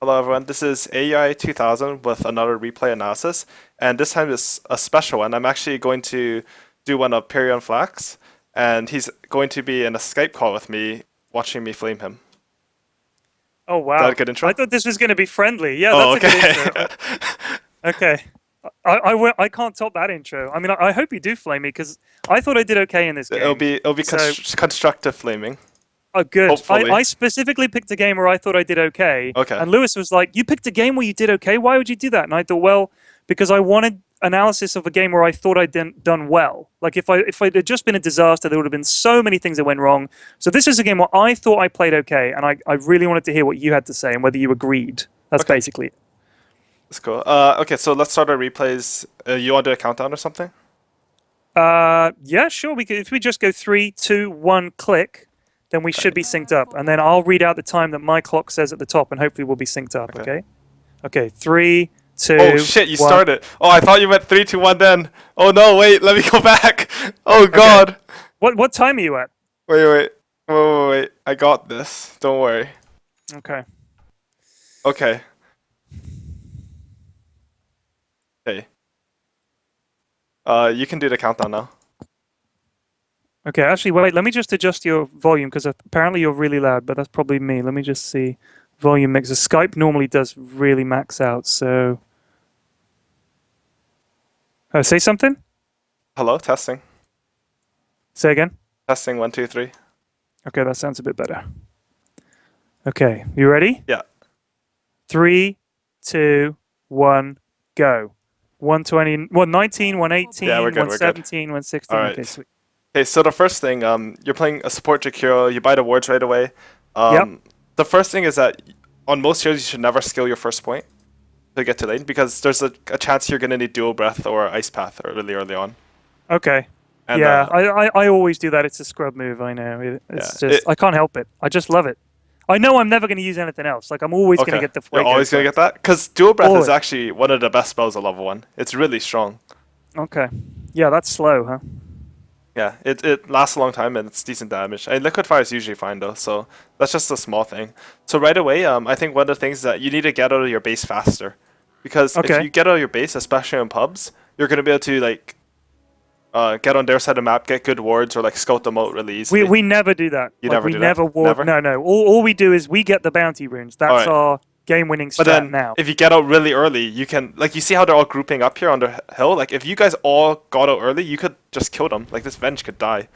Hello everyone, this is AI 2000 with another replay analysis, and this time is a special one. I'm actually going to do one of Pyrionflax, and he's going to be in a Skype call with me, watching me flame him. Oh Is that a wow! good intro? I thought this was going to be friendly. Yeah, Oh, that's a good okay. intro. Okay, I can't top that intro. I mean, I hope you do flame me because I thought I did okay in this It'll game. be So, constructive flaming, oh, good. hopefully. I specifically picked a game where I thought I did okay, Okay. and Lewis was like, "You picked a game where you did okay. Why would you do that?" And I thought, well, because I wanted analysis of a game where I thought I'd done well. Like if it had just been a disaster, there would have been so many things that went wrong. So this is a game where I thought I played okay, and I really wanted to hear what you had to say and whether you agreed. That's Okay, basically it. that's cool. Okay, so let's start our replays. You want to do a countdown or something? Yeah, sure. We could if we just go 3, 2, 1, click, then we should be synced up, and then I'll read out the time that my clock says at the top, and hopefully we'll be synced up. Okay. Okay. Okay. 3, 2. Oh shit, you 1. started. Oh, I thought you meant 3, 2, 1 then. Oh no, wait, let me go back. Oh Okay. god. What time are you at? Wait. I got this. Don't worry. Okay. Okay. Hey. You can do the countdown now. Okay. Actually, wait. Let me just adjust your volume because apparently you're really loud, but that's probably me. Let me just see. Volume mixer. Skype normally does really max out. So. Oh, say something. Hello, testing. Say again. Testing 1, 2, 3. Okay, that sounds a bit better. Okay, you ready? Yeah. 3, 2, 1, go. 120, 119, 118, Yeah, we're good, we're good. 117, 116. Alright. Okay, sweet. Okay, so the first thing, you're playing a support Jakiro, you buy the wards right away. Yep. The first thing is that on most heroes you should never skill your first point to get to lane because there's a chance you're gonna need dual breath or ice path really early on. Okay. And, Yeah, I always do that. It's a scrub move, I know. It's Yeah, just, I can't help it. I just love it. I know I'm never going to use anything else. Like, I'm always going to Okay. get the You're Fuego always gonna first. get that? Because dual breath is Always. actually one of the best spells at level 1. It's really strong. Okay. Yeah, that's slow, huh? Yeah, it lasts a long time and it's decent damage. And liquid fire is usually fine though, so that's just a small thing. So right away, I think one of the things is that you need to get out of your base faster, because if Okay. you get out of your base, especially in pubs, you're gonna be able to like get on their side of the map, get good wards, or like scout them out really easily. We never do that. You Like, never we do never that? ward. Never? No. All we do is we get the bounty runes. That's Alright. our game-winning But strat then now. if you get out really early, you can like you see how they're all grouping up here on the hill. Like if you guys all got out early, you could just kill them. Like this Venge could die.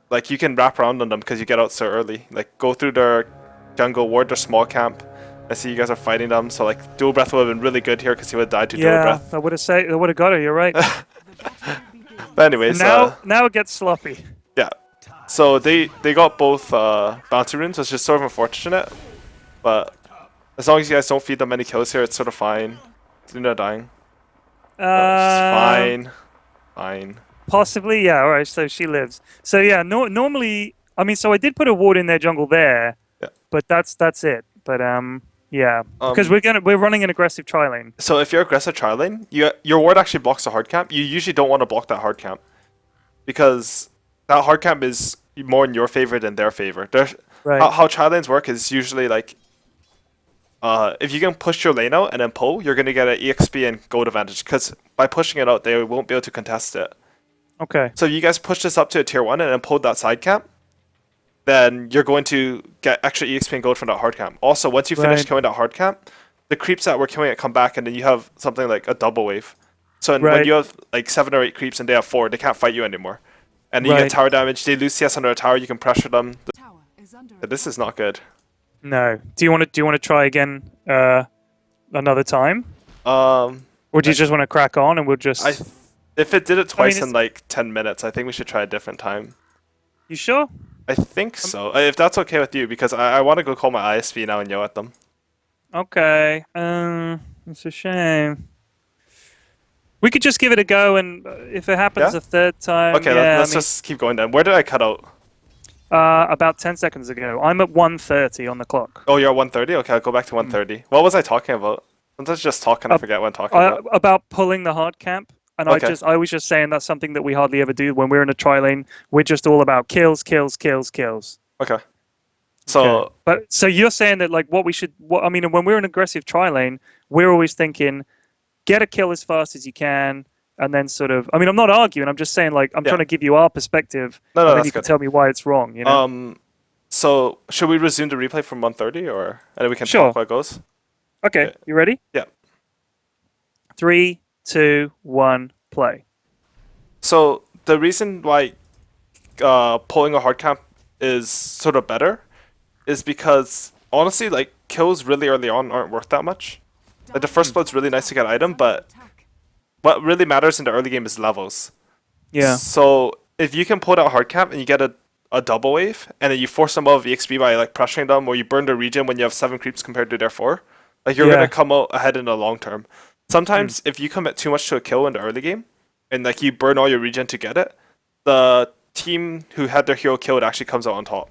Like you can wrap around on them because you get out so early. Like go through their jungle, ward their small camp. I see you guys are fighting them, so like dual breath would have been really good here because he would have died to dual Yeah, breath. I would have got her. You're right. But anyways, Now it gets sloppy. yeah. So they got both bounty runes, which is sort of unfortunate. But as long as you guys don't feed them any kills here, it's sort of fine. Luna dying. It's fine. Possibly, yeah. All right, so she lives. So yeah, normally, I mean, so I did put a ward in their jungle there, Yeah. but that's it. But yeah, because we're running an aggressive tri lane. So if you're aggressive tri lane, your ward actually blocks the hard camp. You usually don't want to block that hard camp because that hard camp is more in your favor than their favor. Right. How tri lanes work is usually like if you can push your lane out and then pull, you're gonna get an EXP and gold advantage because by pushing it out, they won't be able to contest it. Okay. So you guys push this up to a tier 1 and then pull that side camp, then you're going to get extra EXP and gold from that hard camp. Also, once you finish Right. killing that hard camp, the creeps that were killing it come back and then you have something like a double wave. So when Right. you have like 7 or 8 creeps and they have 4, they can't fight you anymore. And then you Right. get tower damage, they lose CS under a tower, you can pressure them. This is not good. No. Do you want to try again another time, or do you just want to crack on and we'll just? If it did it twice it's- in like 10 minutes, I think we should try a different time. You sure? I think so. If that's okay with you, because I want to go call my ISP now and yell at them. Okay. It's a shame. We could just give it a go, and if it happens Yeah? a third time, Okay, yeah, let's just keep going then. Where did I cut out? about 10 seconds ago. I'm at 1:30 on the clock. Oh, you're at 130? Okay, I'll go back to 130. What was I talking about? Sometimes just talk and I forget what I'm talking about. About pulling the hard camp, and Okay. I was just saying that's something that we hardly ever do when we're in a tri lane. We're just all about kills. Okay. So But so you're saying that like I mean, when we're in aggressive tri lane, we're always thinking get a kill as fast as you can, and then sort of. I mean, I'm not arguing. I'm just saying like I'm yeah, trying to give you our perspective, no, and then that's you can good. tell me why it's wrong. You know? So should we resume the replay from 1:30, or and then we can Sure. talk what goes? Okay. Yeah. You ready? Yeah. 3, 2, 1, play. So the reason why pulling a hard camp is sort of better is because honestly, like kills really early on aren't worth that much. Like the first blood's really nice to get item, but what really matters in the early game is levels. Yeah. So if you can pull out hard camp and you get a double wave, and then you force them out of EXP by like pressuring them, or you burn the region when you have 7 creeps compared to their 4, like you're Yeah. gonna come out ahead in the long term. Sometimes if you commit too much to a kill in the early game, and like you burn all your region to get it, the team who had their hero killed actually comes out on top.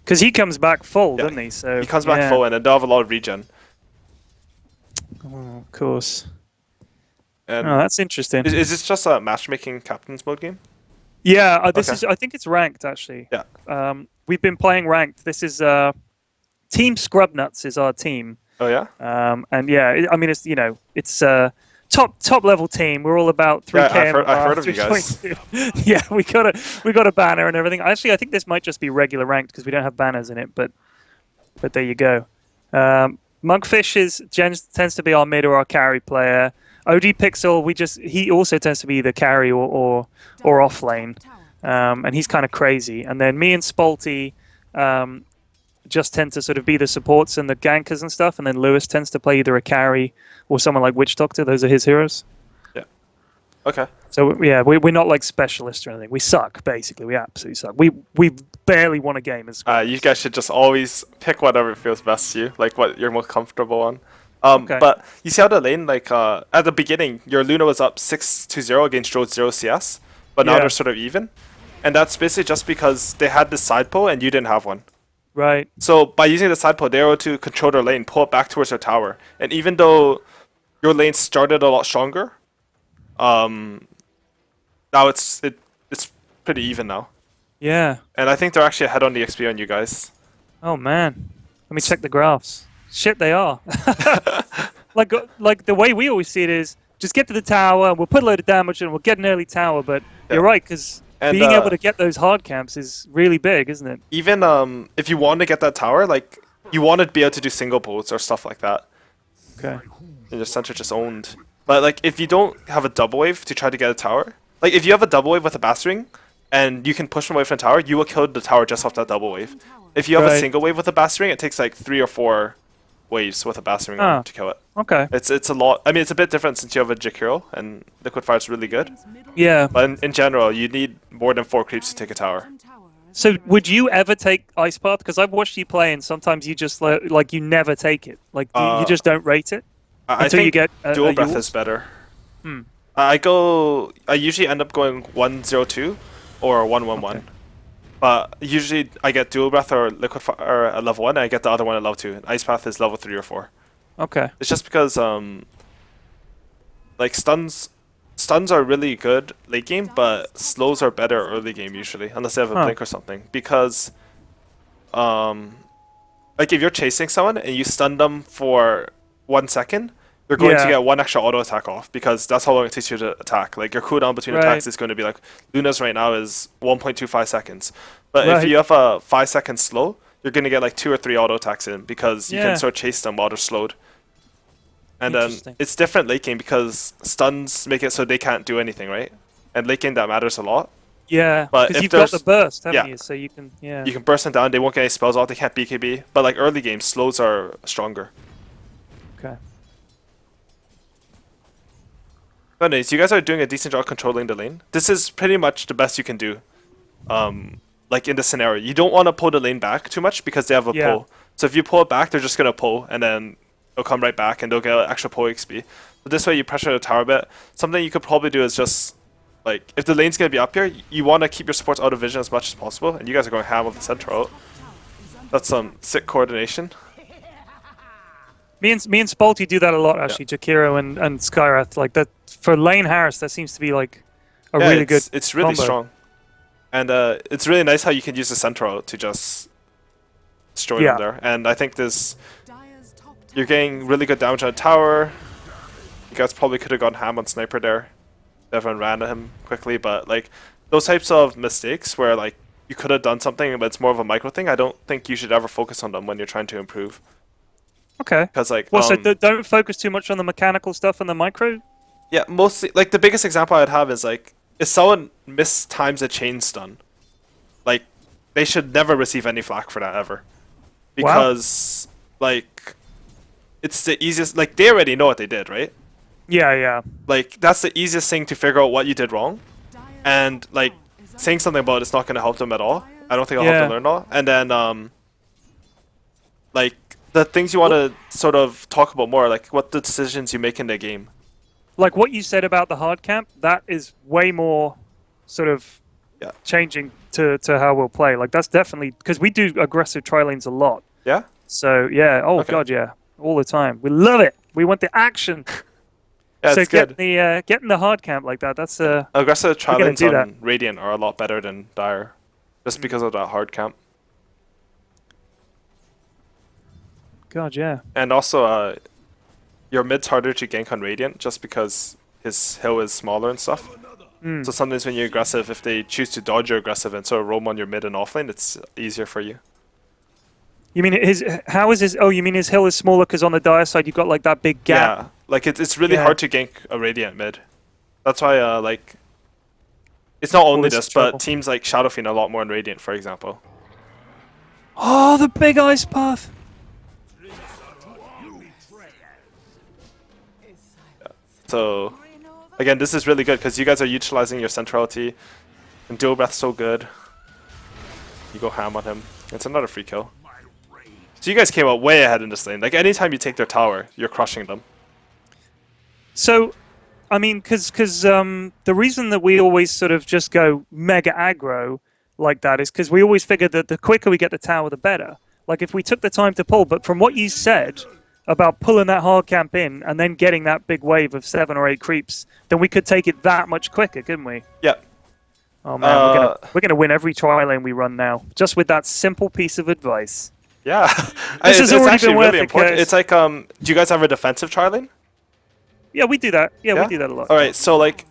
Because he comes back full, Yeah. doesn't he? So He comes back yeah. full, and then they'll have a lot of regen. Oh, of course. And Oh, that's interesting. is this just a matchmaking captain's mode game? Yeah, this Okay. is. I think it's ranked actually. Yeah. We've been playing ranked. This is Team Scrubnuts is our team. Oh yeah. And yeah, I mean it's it's top level team. We're all about 3K. Yeah, I've heard of you guys. 3.2. Yeah, we got a banner and everything. Actually, I think this might just be regular ranked because we don't have banners in it. But there you go. Monkfish tends to be our mid or our carry player. OG Pixel, he also tends to be either carry or off lane, and he's kind of crazy. And then me and Spalty just tend to sort of be the supports and the gankers and stuff. And then Lewis tends to play either a carry or someone like Witch Doctor. Those are his heroes. Yeah. Okay. So yeah, we're not like specialists or anything. We suck basically. We absolutely suck. We barely won a game as. You guys should just always pick whatever feels best to you, like what you're most comfortable on. Okay. But you see how the lane, like at the beginning, your Luna was up 6-0 against Joe's 0 CS, but now Yeah. they're sort of even, and that's basically just because they had this side pull and you didn't have one. Right. So by using the side pull, they were able to control their lane, pull it back towards their tower, and even though your lane started a lot stronger, now it's pretty even now, Yeah. and I think they're actually ahead on the XP on you guys. Oh man. Let me check the graphs. Shit, they are. like the way we always see it is just get to the tower, we'll put a load of damage and we'll get an early tower. But you're right, because being able to get those hard camps is really big, isn't it? Even if you want to get that tower, like you want to be able to do single pulls or stuff like that. Okay. And your center just owned. But like if you don't have a double wave to try to get a tower, like if you have a double wave with a Bastring and you can push them away from the tower, you will kill the tower just off that double wave. If you have a single wave with a Bastring, it takes like 3 or 4 waves with a Bastring on to kill it. Okay. It's a lot. I mean, it's a bit different since you have a Jakiro and Liquid Fire is really good. Yeah. But in general, you need more than 4 creeps to take a tower. So would you ever take Ice Path? Because I've watched you play, and sometimes you just like you never take it. Like you just don't rate it I until think you get Dual Breath Yules? is better. Hmm. I usually end up going 1-0-2 or 1-1-1. Okay. But usually I get Dual Breath or Liquid Fire at level 1, and I get the other one at level 2. Ice Path is level 3 or 4. Okay. It's just because like stuns are really good late game, but slows are better early game usually, unless they have a blink or something. Because like if you're chasing someone and you stun them for 1 second, you're going to get 1 extra auto attack off, because that's how long it takes you to attack. Like your cooldown between attacks is going to be like Luna's right now is 1.25 seconds. But if you have a 5-second slow, you're going to get like 2 or 3 auto attacks in, because you can sort of chase them while they're slowed. And then it's different late game because stuns make it so they can't do anything, right? And late game that matters a lot. Yeah, but because if you've got the burst, haven't you? So you can, you can burst them down. They won't get any spells off. They can't BKB. But like early game, slows are stronger. Okay. But anyways, you guys are doing a decent job controlling the lane. This is pretty much the best you can do. Like in this scenario, you don't want to pull the lane back too much because they have a pull. So if you pull it back, they're just gonna pull, and then they'll come right back and they'll get extra pull XP. But this way, you pressure the tower a bit. Something you could probably do is just like if the lane's gonna be up here, you want to keep your supports out of vision as much as possible. And you guys are going ham with the center out. That's some sick coordination. Me and Spalty do that a lot actually. Jakiro and Skyrath, like that for lane Harris. That seems to be like a really good. It's really combo. strong, and it's really nice how you can use the center out to just destroy them there. And I think you're getting really good damage on a tower. You guys probably could have gone ham on sniper there. Everyone ran at him quickly, but like those types of mistakes where like you could have done something, but it's more of a micro thing. I don't think you should ever focus on them when you're trying to improve. Okay. Because like, well, so don't focus too much on the mechanical stuff and the micro. Yeah, mostly like the biggest example I'd have is like if someone mistimes a chain stun, like they should never receive any flack for that ever, because like it's the easiest. Like they already know what they did, right? Yeah, yeah. Like that's the easiest thing to figure out what you did wrong, and like saying something about it's not going to help them at all. I don't think it'll help them learn at all. And then like the things you want to sort of talk about more, like what the decisions you make in the game. Like what you said about the hard camp, that is way more sort of changing to how we'll play. Like that's definitely because we do aggressive tri lanes a lot. Yeah. So yeah. Oh god, yeah. All the time. We love it. We want the action. Yeah, so it's good. Getting the hard camp like that, that's aggressive tri lanes on Radiant are a lot better than Dire, just because of that hard camp. God, yeah. And also, your mid's harder to gank on Radiant just because his hill is smaller and stuff. So sometimes when you're aggressive, if they choose to dodge your aggressive and sort of roam on your mid and offlane, it's easier for you. You mean how is his? Oh, you mean his hill is smaller because on the Dire side you've got like that big gap. Yeah, like it's really hard to gank a Radiant mid. That's why like it's not only this, but teams like Shadow Fiend a lot more in Radiant, for example. Oh, the big ice path. So again, this is really good because you guys are utilizing your centrality, and Dual Breath's so good. You go ham on him. It's another free kill. So you guys came out way ahead in this lane. Like anytime you take their tower, you're crushing them. So, I mean, because the reason that we always sort of just go mega aggro like that is because we always figured that the quicker we get the tower, the better. Like if we took the time to pull, but from what you said about pulling that hard camp in and then getting that big wave of 7 or 8 creeps, then we could take it that much quicker, couldn't we? Yeah. Oh man, we're gonna win every tri lane we run now, just with that simple piece of advice. Yeah, it's actually really important. It's like, do you guys have a defensive tri lane? Yeah, we do that. Yeah, we do that a lot. All right, so like,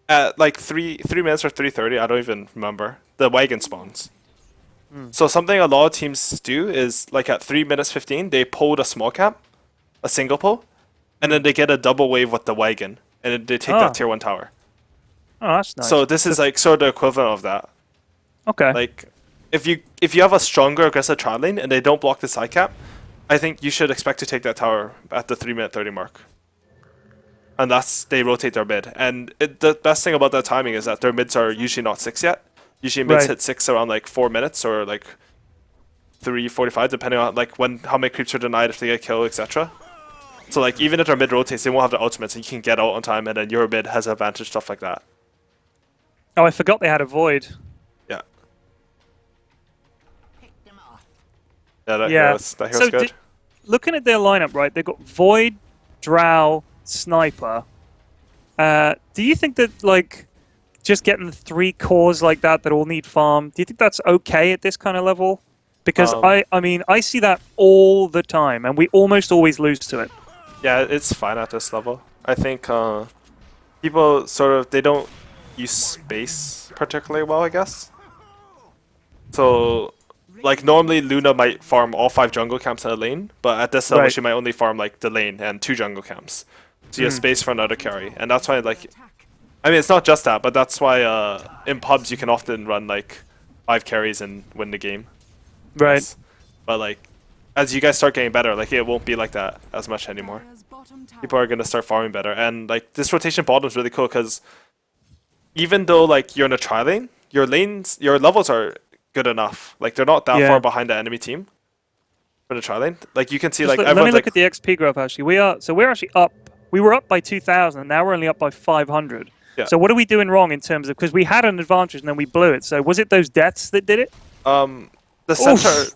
at like 3 minutes or 3:30, I don't even remember, the wagon spawns. So something a lot of teams do is like at 3 minutes 15, they pull a small camp, a single pull, and then they get a double wave with the wagon, and then they take that tier 1 tower. Oh, that's nice. So this is like sort of the equivalent of that. Okay. Like, if you have a stronger aggressive tri lane and they don't block the side cap, I think you should expect to take that tower at the 3-minute 30 mark. Unless they rotate their mid. And the best thing about that timing is that their mids are usually not 6 yet. Usually mids hit 6 around like 4 minutes or like 3:45, depending on like how many creeps are denied if they get killed, etc. So like even if their mid rotates, they won't have the ultimates and you can get out on time and then your mid has advantage, stuff like that. Oh, I forgot they had a void. Yeah. Yeah, that hero's good. Looking at their lineup, right, they've got Void, Drow, Sniper. Do you think that, like, just getting 3 cores like that all need farm, do you think that's okay at this kind of level? Because I mean, I see that all the time, and we almost always lose to it. Yeah, it's fine at this level. I think people sort of, they don't use space particularly well, I guess. So, like, normally Luna might farm all 5 jungle camps in a lane, but at this level she might only farm, like, the lane and 2 jungle camps. So you have space for another carry. And that's why, like, I mean, it's not just that, but that's why in pubs you can often run, like, 5 carries and win the game. Right. Yes. But, like, as you guys start getting better, like, it won't be like that as much anymore. People are going to start farming better. And, like, this rotation bottom is really cool because even though, like, you're in a tri lane, your levels are good enough. Like, they're not that far behind the enemy team for the tri lane. Like, you can see, like, let me look at the XP graph, actually. We're actually up. We were up by 2,000, now we're only up by 500. Yeah. So what are we doing wrong in terms of... Because we had an advantage and then we blew it. So was it those deaths that did it? The center...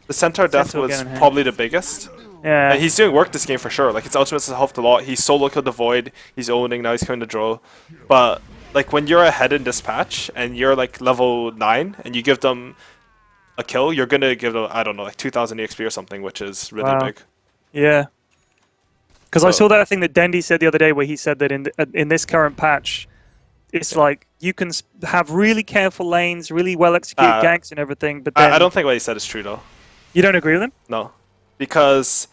The centaur death was probably the biggest. Yeah. And he's doing work this game for sure. Like, his ultimates have helped a lot. He's solo killed the Void. He's owning. Now he's coming to draw. But, like, when you're ahead in this patch and you're, like, level 9 and you give them a kill, you're gonna give it, I don't know, like 2,000 EXP or something, which is really Wow. big. Yeah. Because I So- saw that thing that Dendy said the other day, where he said that in this current patch, it's like you can have really careful lanes, really well executed ganks and everything, but then I don't think what he said is true though. you don't agree with him? No, because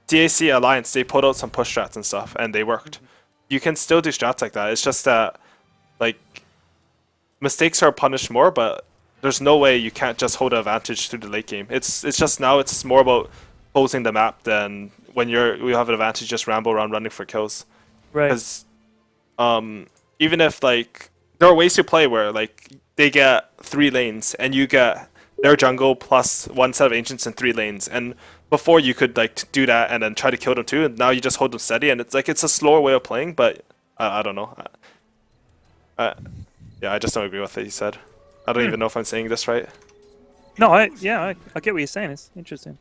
DAC Alliance, they put out some push strats and stuff, and they worked. You can still do strats like that. It's just that, like, mistakes are punished more, but there's no way you can't just hold an advantage through the late game. It's just now it's more about closing the map than when you have an advantage, just ramble around running for kills. Right. Because even if like there are ways to play where like they get 3 lanes and you get their jungle plus 1 set of ancients in 3 lanes, and before you could like do that and then try to kill them too, and now you just hold them steady, and it's like it's a slower way of playing, but I don't know. Yeah, I just don't agree with what he said. I don't even know if I'm saying this right. No, I get what you're saying. It's interesting.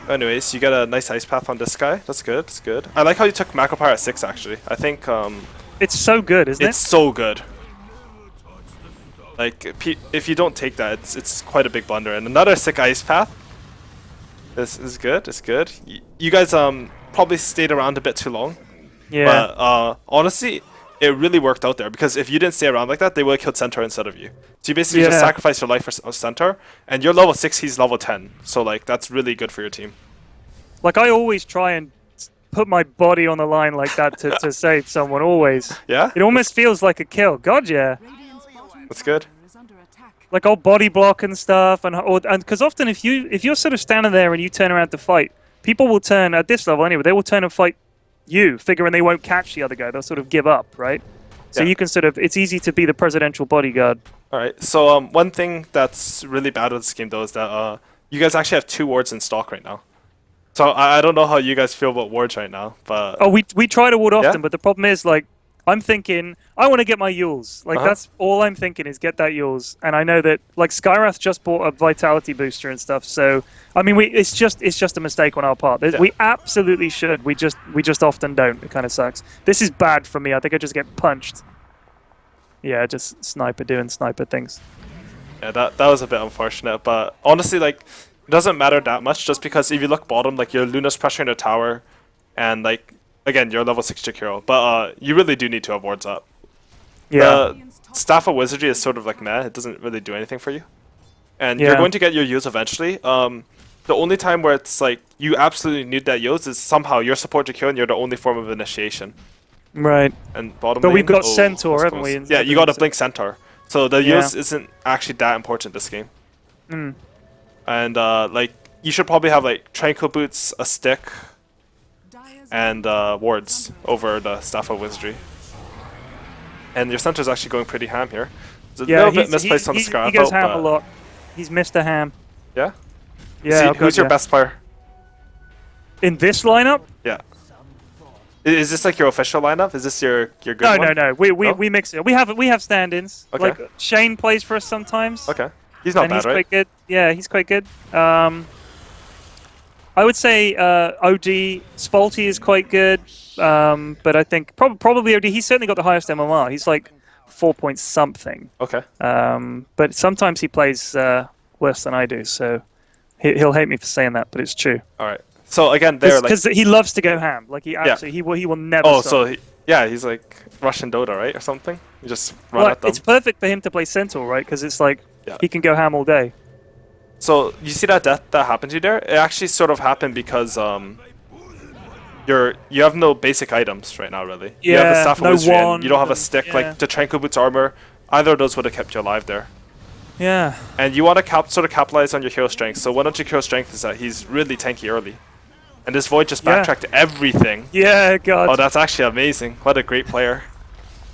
Anyways, you get a nice ice path on this guy. That's good. That's good. I like how you took Macropyre at 6 actually. I think It's so good, isn't it's so good. Like if you don't take that, it's quite a big blunder. And another sick ice path. This is good. It's good. You guys probably stayed around a bit too long. Yeah. But honestly, it really worked out there, because if you didn't stay around like that, they would have killed Centaur instead of you. So you basically just sacrifice your life for Centaur, and you're level 6, he's level 10. So like that's really good for your team. Like I always try and put my body on the line like that to save someone. Always. Yeah? It almost feels like a kill. God, yeah. That's good. Like I'll body block and stuff, and because often if you're sort of standing there and you turn around to fight, people will turn at this level anyway. They will turn and fight you, figuring they won't catch the other guy. They'll sort of give up, right? So you can sort of, it's easy to be the presidential bodyguard. All right. So one thing that's really bad with this game though is that you guys actually have 2 wards in stock right now. So I don't know how you guys feel about wards right now, but Oh, we try to ward often, but the problem is like I'm thinking I want to get my Yules. Like that's all I'm thinking is get that Yules. And I know that like Skyrath just bought a vitality booster and stuff. So I mean, it's just a mistake on our part. We absolutely should. We just often don't. It kind of sucks. This is bad for me. I think I just get punched. Yeah, just sniper doing sniper things. yeah, that was a bit unfortunate. But honestly, like it doesn't matter that much, just because if you look bottom, like your Luna's pressuring the tower, and like again, you're level 6 Jakiro, but you really do need to have wards up. Yeah. The Staff of Wizardry is sort of like meh, it doesn't really do anything for you. And you're going to get your use eventually. The only time where it's like you absolutely need that use is somehow you're support Jakiro and you're the only form of initiation. Right. And bottom But lane, we've got Centaur, haven't we? Yeah, you got a Blink Centaur. So the use isn't actually that important this game. And like you should probably have like Tranquil Boots, a stick, and wards over the Staff of Wizardry. And your Centaur's actually going pretty ham here. It's a little bit misplaced on the Scarab. He goes ham a lot. He's Mr. Ham. Yeah? Yeah. Who's your best player? In this lineup? Yeah. Is this like your official lineup? Is this your good one? No. We mix it. We have stand-ins. Okay. Like Shane plays for us sometimes. Okay. He's not and bad, he's right? quite good. Yeah, he's quite good. I would say OD Spalty is quite good, but I think probably OD. He's certainly got the highest MMR. He's like 4 point something. Okay. But sometimes he plays worse than I do, so he'll hate me for saying that, but it's true. All right. So again, there because he loves to go ham. Like he absolutely he will never. Oh, stop. so he's like Russian Dota, right, or something. You just run at them. It's perfect for him to play Centaur, right? Because it's like he can go ham all day. So you see that death that happened to you there? It actually sort of happened because you have no basic items right now, really. Yeah, you have a Staff of Wizardry and you don't have a and- stick like the Tranquil Boots armor. Either of those would have kept you alive there. Yeah. And you want to sort of capitalize on your hero strength. So one of your hero strength is that he's really tanky early. And this Void just backtracked everything. Yeah, God. Oh, that's actually amazing. What a great player.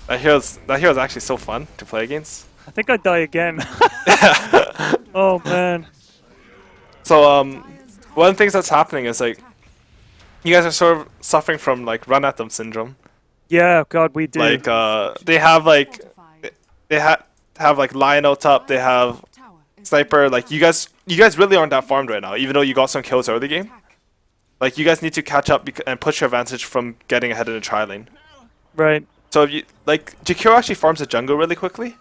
That hero's actually so fun to play against. I think I'd die again. Oh, man. So, one of the things that's happening is, like, you guys are sort of suffering from, like, run-at-them syndrome. Yeah, God, we do. Like, they have, like, have, like, Lionels up, they have Sniper. Like, you guys really aren't that farmed right now, even though you got some kills early game. Like, you guys need to catch up and push your advantage from getting ahead in the tri lane. Right. So if you like, Jakiro actually farms the jungle really quickly.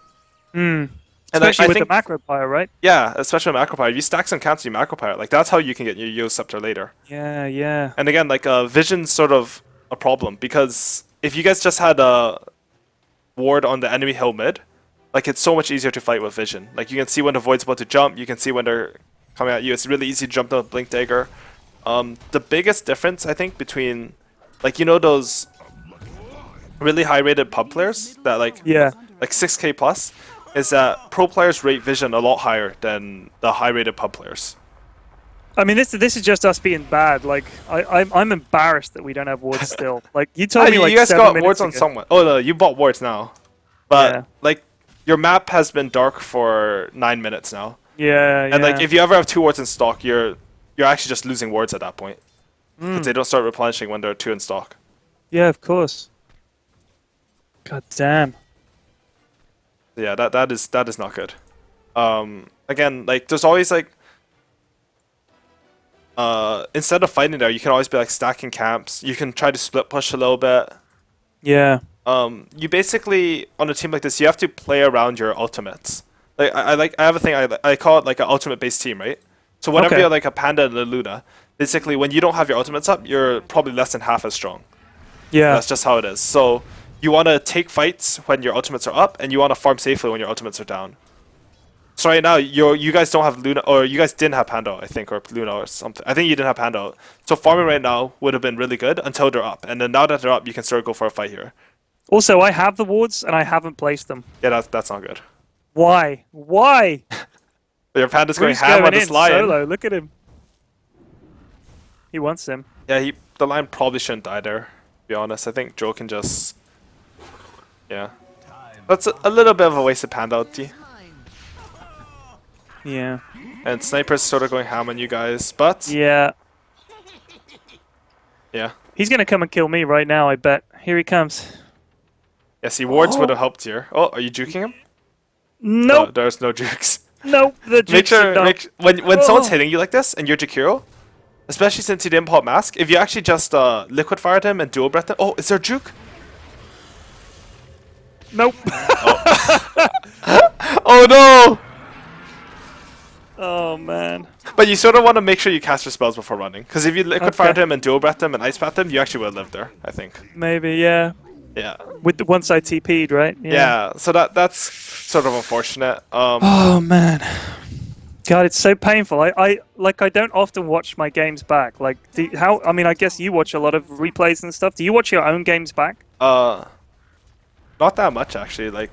And Especially I with think, the macro pyre, right? yeah, especially with macro pyre, if you stack some counter, you macro pyre, like that's how you can get your Yo Scepter later. Yeah, yeah. And again, like vision's sort of a problem because if you guys just had a ward on the enemy hill mid, like it's so much easier to fight with vision. Like you can see when the void's about to jump, you can see when they're coming at you. It's really easy to jump down with blink dagger. The biggest difference I think between, like, you know, those really high rated pub players that like 6k plus, is that pro players rate vision a lot higher than the high rated pub players. I mean, this is just us being bad. Like, I'm embarrassed that we don't have wards still. Like, you told me like you guys 7 got minutes wards on ago. someone. Oh no, you bought wards now, but Yeah. like your map has been dark for 9 minutes now. Yeah, And like if you ever have 2 wards in stock, you're actually just losing wards at that point because they don't start replenishing when there are 2 in stock. Yeah, of course. God damn. Yeah, that is not good. Again, like there's always like instead of fighting there, you can always be like stacking camps. You can try to split push a little bit. Yeah. You basically on a team like this, you have to play around your ultimates. Like I have a thing I call it like an ultimate based team, right? So whenever Okay. you're like a Panda and a Luna, basically when you don't have your ultimates up, you're probably less than half as strong. Yeah. That's just how it is. So you want to take fights when your ultimates are up, and you want to farm safely when your ultimates are down. So right now, you guys don't have Luna, or you guys didn't have Panda, I think, or Luna or something. I think you didn't have Panda. So farming right now would have been really good until they're up, and then now that they're up, you can start to go for a fight here. Also, I have the wards and I haven't placed them. Yeah, that's not good. Why? Why? Your Panda's going Bruce ham on going this in lion. solo. Look at him. He wants him. Yeah, the lion probably shouldn't die there. To be honest, I think Joe can just. Yeah, that's a little bit of a wasted Panda ulti. Yeah. And Sniper's sort of going ham on you guys, but Yeah. yeah. He's gonna come and kill me right now, I bet. Here he comes. Yeah, see, wards would have helped here. Oh, are you juking him? Nope. No, there's no jukes. Nope. The Make jukes are sure, done. when someone's hitting you like this and you're Jakiro, especially since he didn't pop mask, if you actually just liquid fired him and dual breath him. Oh, is there juke? Nope. Oh no! Oh man. But you sort of want to make sure you cast your spells before running, because if you liquid fired Okay. him and dual breathed him and ice path him, you actually would have lived there. I think. Maybe, yeah. Yeah. With the once I TP'd, right? Yeah. So that's sort of unfortunate. Oh man. God, it's so painful. I don't often watch my games back. Like, I mean, I guess you watch a lot of replays and stuff. Do you watch your own games back? Not that much actually. Like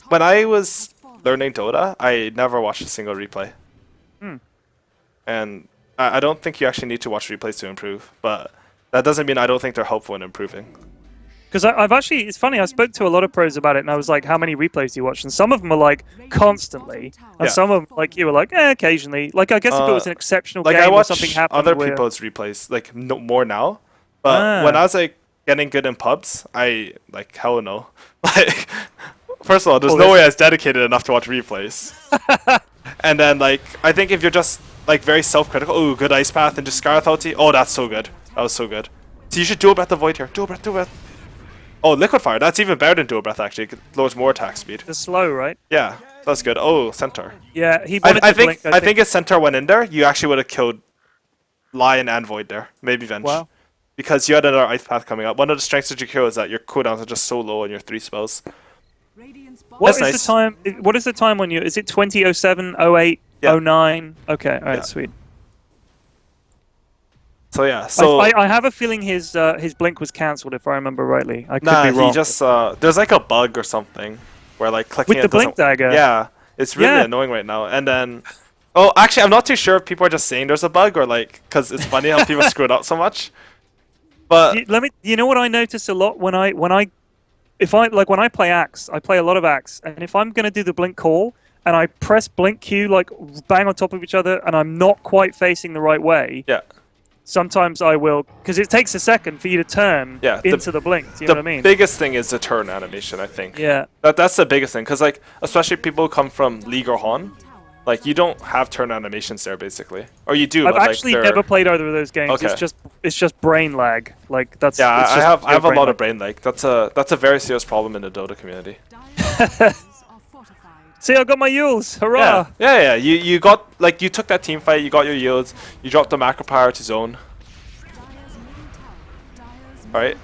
when I was learning Dota, I never watched a single replay. And I don't think you actually need to watch replays to improve, but that doesn't mean I don't think they're helpful in improving. Because I've actually, it's funny, I spoke to a lot of pros about it, and I was like, how many replays do you watch? And some of them are like, constantly. And Yeah. some of them, like, you were like, occasionally. Like, I guess if it was an exceptional Like game I or watch something happened other where... people's replays, like more now. But when I was like getting good in pubs, I like hell no. Like first of all, there's no way I was dedicated enough to watch replays. And then like I think if you're just like very self-critical, oh good ice path and just Scarlet ulti, oh that's so good. That was so good. So you should dual breath the void here. Dual breath. Oh liquid fire, that's even better than dual breath actually. It lowers more attack speed. The slow, right? Yeah, that's good. Oh centaur. Yeah, he wanted I to blink, think I think if centaur went in there, you actually would have killed lion and void there. Maybe Venge. Wow. Because you had another ice path coming up. One of the strengths of Jakiro is that your cooldowns are just so low on your 3 spells. What is That's the time? What is the time on you? Is it 2007, 08, Yeah. 09? Okay, all right, Yeah. sweet. So yeah, so I have a feeling his blink was cancelled if I remember rightly. I could nah, be wrong. he just there's like a bug or something where like clicking With it the blink doesn't- dagger. Yeah, it's really Yeah. annoying right now. And then, oh, actually, I'm not too sure if people are just saying there's a bug or like because it's funny how people screw it up so much. But You know what I notice a lot when I play Axe, I play a lot of Axe, and if I'm gonna do the blink call and I press blink Q like bang on top of each other and I'm not quite facing the right way, yeah, sometimes I will, because it takes a second for you to turn into the blink. Do you know what I mean? The biggest thing is the turn animation, I think. Yeah. That's the biggest thing, because like especially people who come from League or Han, like you don't have turn animations there basically, or you do. I've but, actually like, never played either of those games. Okay. It's just brain lag. Like that's Yeah, it's I just have a lot lag. of brain lag. That's a very serious problem in the Dota community. See, I got my Yules. Yeah, Hurrah! yeah. You got like you took that team fight. You got your yields. You dropped the macro power to zone. All right.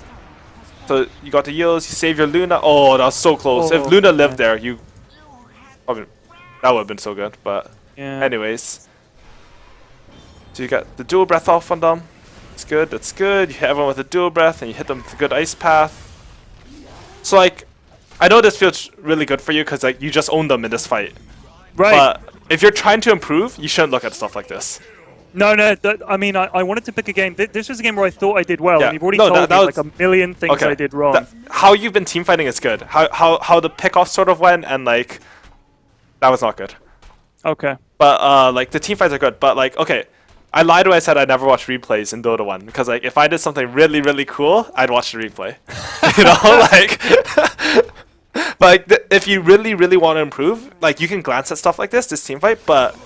So you got the yields. You save your Luna. Oh, that was so close. If Oh, Luna lived man. there, you. Probably, that would have been so good. But Yeah. anyways, so you got the dual breath off on them. It's good. That's good. You hit everyone with a dual breath, and you hit them with a good ice path. So like, I know this feels really good for you because like you just owned them in this fight. Right. But if you're trying to improve, you shouldn't look at stuff like this. No, I mean, I wanted to pick a game. This was a game where I thought I did well, Yeah. and you've already No, told that me was- like a million things I did wrong. How you've been team fighting is good. How the pickoff sort of went, and like that was not good. Okay. But like the team fights are good. But like okay, I lied when I said I never watched replays in Dota 1 because like if I did something really cool, I'd watch the replay. You know, like. But like, if you really want to improve, like you can glance at stuff like this team fight, but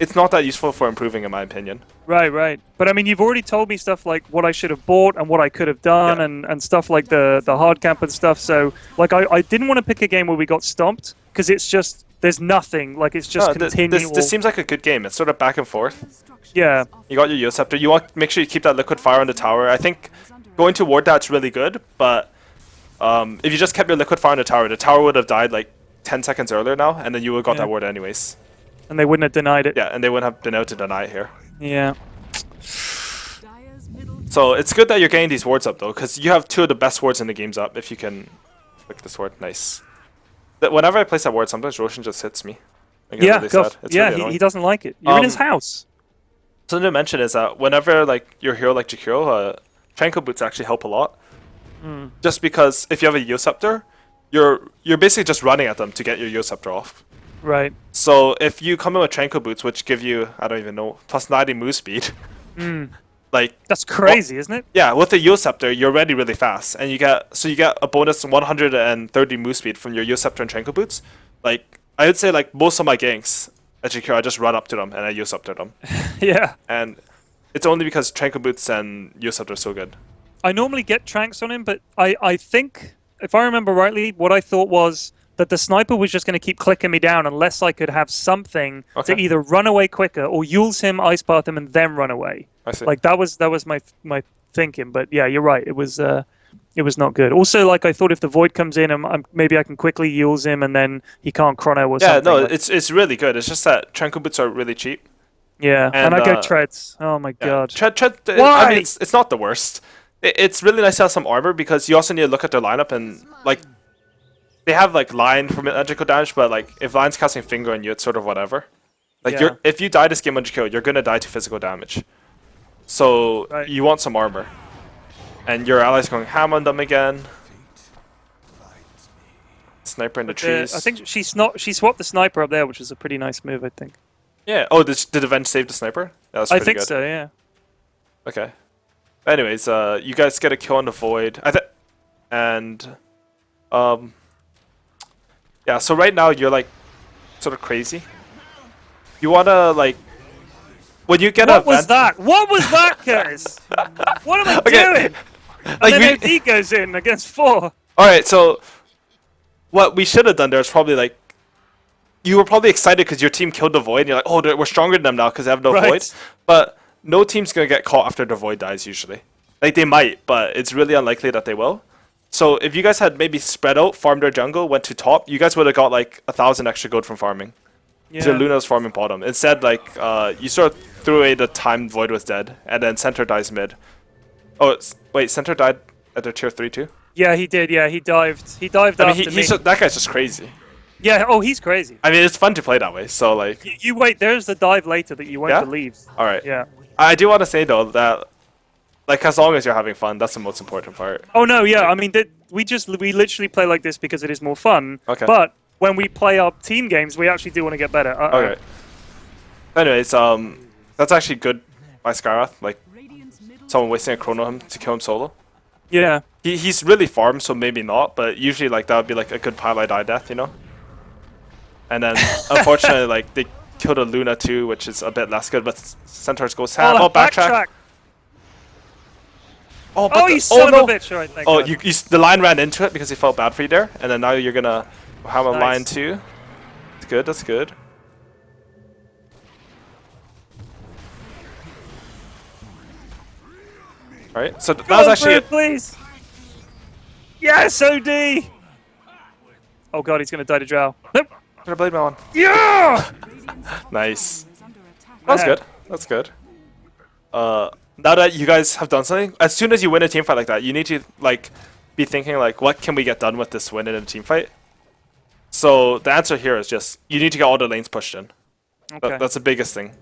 it's not that useful for improving, in my opinion. Right. But I mean, you've already told me stuff like what I should have bought and what I could have done, Yeah. and stuff like the hard camp and stuff. So like, I didn't want to pick a game where we got stomped because it's just there's nothing. Like it's just No, continual. this seems like a good game. It's sort of back and forth. Yeah. You got your Yoceptor. You want to make sure you keep that liquid fire on the tower. I think going toward that's really good, but if you just kept your liquid fire on the tower would have died like 10 seconds earlier now, and then you would have got Yeah. that ward anyways. And they wouldn't have denied it. Yeah, and they wouldn't have been able to deny it here. Yeah. So it's good that you're getting these wards up though, because you have two of the best wards in the games up. If you can click this ward, nice. Whenever I place that ward, sometimes Roshan just hits me. I get Yeah. really sad. It's Yeah. really annoying. He doesn't like it. You're in his Um, house. Something to mention is that whenever like your hero like Jakiro, Tranquil Boots actually help a lot. Just because if you have a Yoceptor, you're basically just running at them to get your Yoceptor off. Right. So if you come in with Tranquil Boots, which give you, I don't even know, plus 90 move speed, like That's crazy, isn't it? yeah, with the Yoceptor, you're already really fast, and you get a bonus 130 move speed from your Yoceptor and Tranquil Boots. Like I would say, like most of my ganks at Jakiro, I just run up to them and I Yoceptor them, Yeah. and it's only because Tranquil Boots and Yoceptor are so good. I normally get tranks on him, but I think, if I remember rightly, what I thought was that the sniper was just going to keep clicking me down unless I could have something Okay. to either run away quicker or use him, ice path him, and then run away. I see. Like that was my thinking. But yeah, you're right. It was not good. Also, like I thought if the void comes in, maybe I can quickly use him, and then he can't chrono or yeah, something. no, like- it's really good. It's just that Tranquil Boots are really cheap. yeah. And and, I go uh, treads. Oh my Yeah. god. Tread, I Why? mean, it's not the worst. It's really nice to have some armor because you also need to look at their lineup and like they have like line for magical damage, but like if line's casting finger on you, it's sort of whatever. Like Yeah. if you die this game on Jakiro, you're gonna die to physical damage. So Right. you want some armor, and your allies going ham on them again. Sniper in the trees. I think she swapped the sniper up there, which is a pretty nice move. I think. Yeah. Oh, did Avenge save the sniper? That was I pretty think good. so. Yeah. Okay. Anyways, you guys get a kill on the void. And yeah, so right now you're like sort of crazy. You wanna like when you get What a was that? What was that, Curtis? What am I Okay. doing? And Like then we- OD goes in against 4. Alright, so what we should have done there is probably like you were probably excited because your team killed the void and you're like, oh, we're stronger than them now because they have no Right. void. But no team's gonna get caught after the void dies usually. Like they might, but it's really unlikely that they will. So if you guys had maybe spread out, farmed their jungle, went to top, you guys would have got like 1,000 extra gold from farming. Yeah. So Luna's farming bottom. Instead, like you sort of threw away the time void was dead, and then center dies mid. Oh wait, center died at the tier 3 too. Yeah, he did. Yeah, he dived. He dived I mean, after me. he's just, that guy's just crazy. Yeah. Oh, he's crazy. I mean, it's fun to play that way. So like, You wait. There's the dive later that you won't Yeah? believe. all right. Yeah. I do want to say though that like as long as you're having fun, that's the most important part. Oh no. Yeah. I mean, we literally play like this because it is more fun. Okay. But when we play our team games, we actually do want to get better. Okay. Anyways, that's actually good by Skyrath. Like someone wasting a chrono him to kill him solo. Yeah. He's really farmed, so maybe not. But usually, like that would be like a good pile I die death, you know. And then unfortunately, like they killed a Luna too, which is a bit less good. But Centaurs goes ham. Oh, backtrack. Oh, but Oh, you son no. of a bitch! Right. Thank Oh, God. the line ran into it because he felt bad for you there, and then now you're gonna have a Nice. line too. good. That's good. All right. So that was actually. Please. Yes, OD. Oh god, he's gonna die to drow. Nope. Gonna blade my one. Yeah. Nice. That's good. That's good. Now that you guys have done something, as soon as you win a team fight like that, you need to like be thinking like, what can we get done with this win in a team fight? So the answer here is just you need to get all the lanes pushed in. Okay. That's the biggest thing.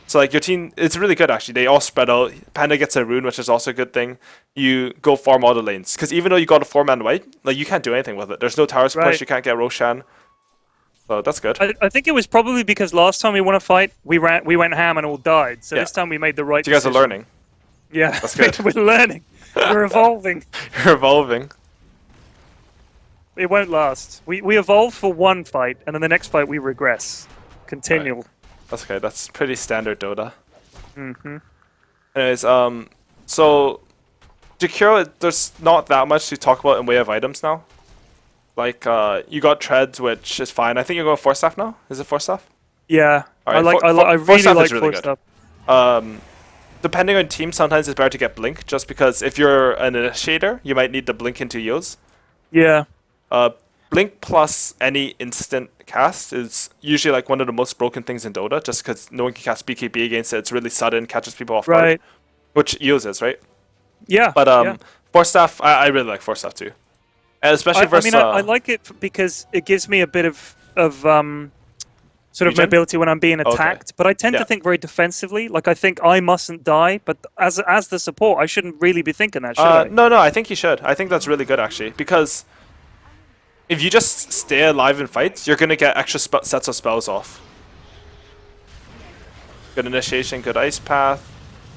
So like your team, it's really good actually. They all spread out. Panda gets a rune, which is also a good thing. You go farm all the lanes because even though you got a 4-man white, like you can't do anything with it. There's no towers to push. You can't get Roshan. So that's good. I think it was probably because last time we won a fight, we went ham and all died. So this time we made the right decision. You guys are learning. Yeah, that's good. We're learning. We're evolving. You're evolving. It won't last. We evolve for one fight, and then the next fight we regress. Continual. Right. That's okay. That's pretty standard Dota. Mm-hmm. Anyways, so Jakiro, there's not that much to talk about in way of items now. Like, you got treads, which is fine. I think you're going 4-staff now. Is it 4-staff? Yeah, right, I really like 4-staff. Depending on team, sometimes it's better to get blink, just because if you're an initiator, you might need the blink into yields. Yeah. Blink plus any instant cast is usually like one of the most broken things in Dota, just because no one can cast BKB against it. It's really sudden, catches people off guard, which yields is, right? Yeah. But 4-staff, I really like 4-staff too. And especially versus... I mean, I like it because it gives me a bit of sort of mobility when I'm being attacked, but I tend to think very defensively. Like, I think I mustn't die, but as the support, I shouldn't really be thinking that, should I? No, I think you should. I think that's really good, actually, because if you just stay alive in fights, you're going to get extra sets of spells off. Good initiation, good ice path.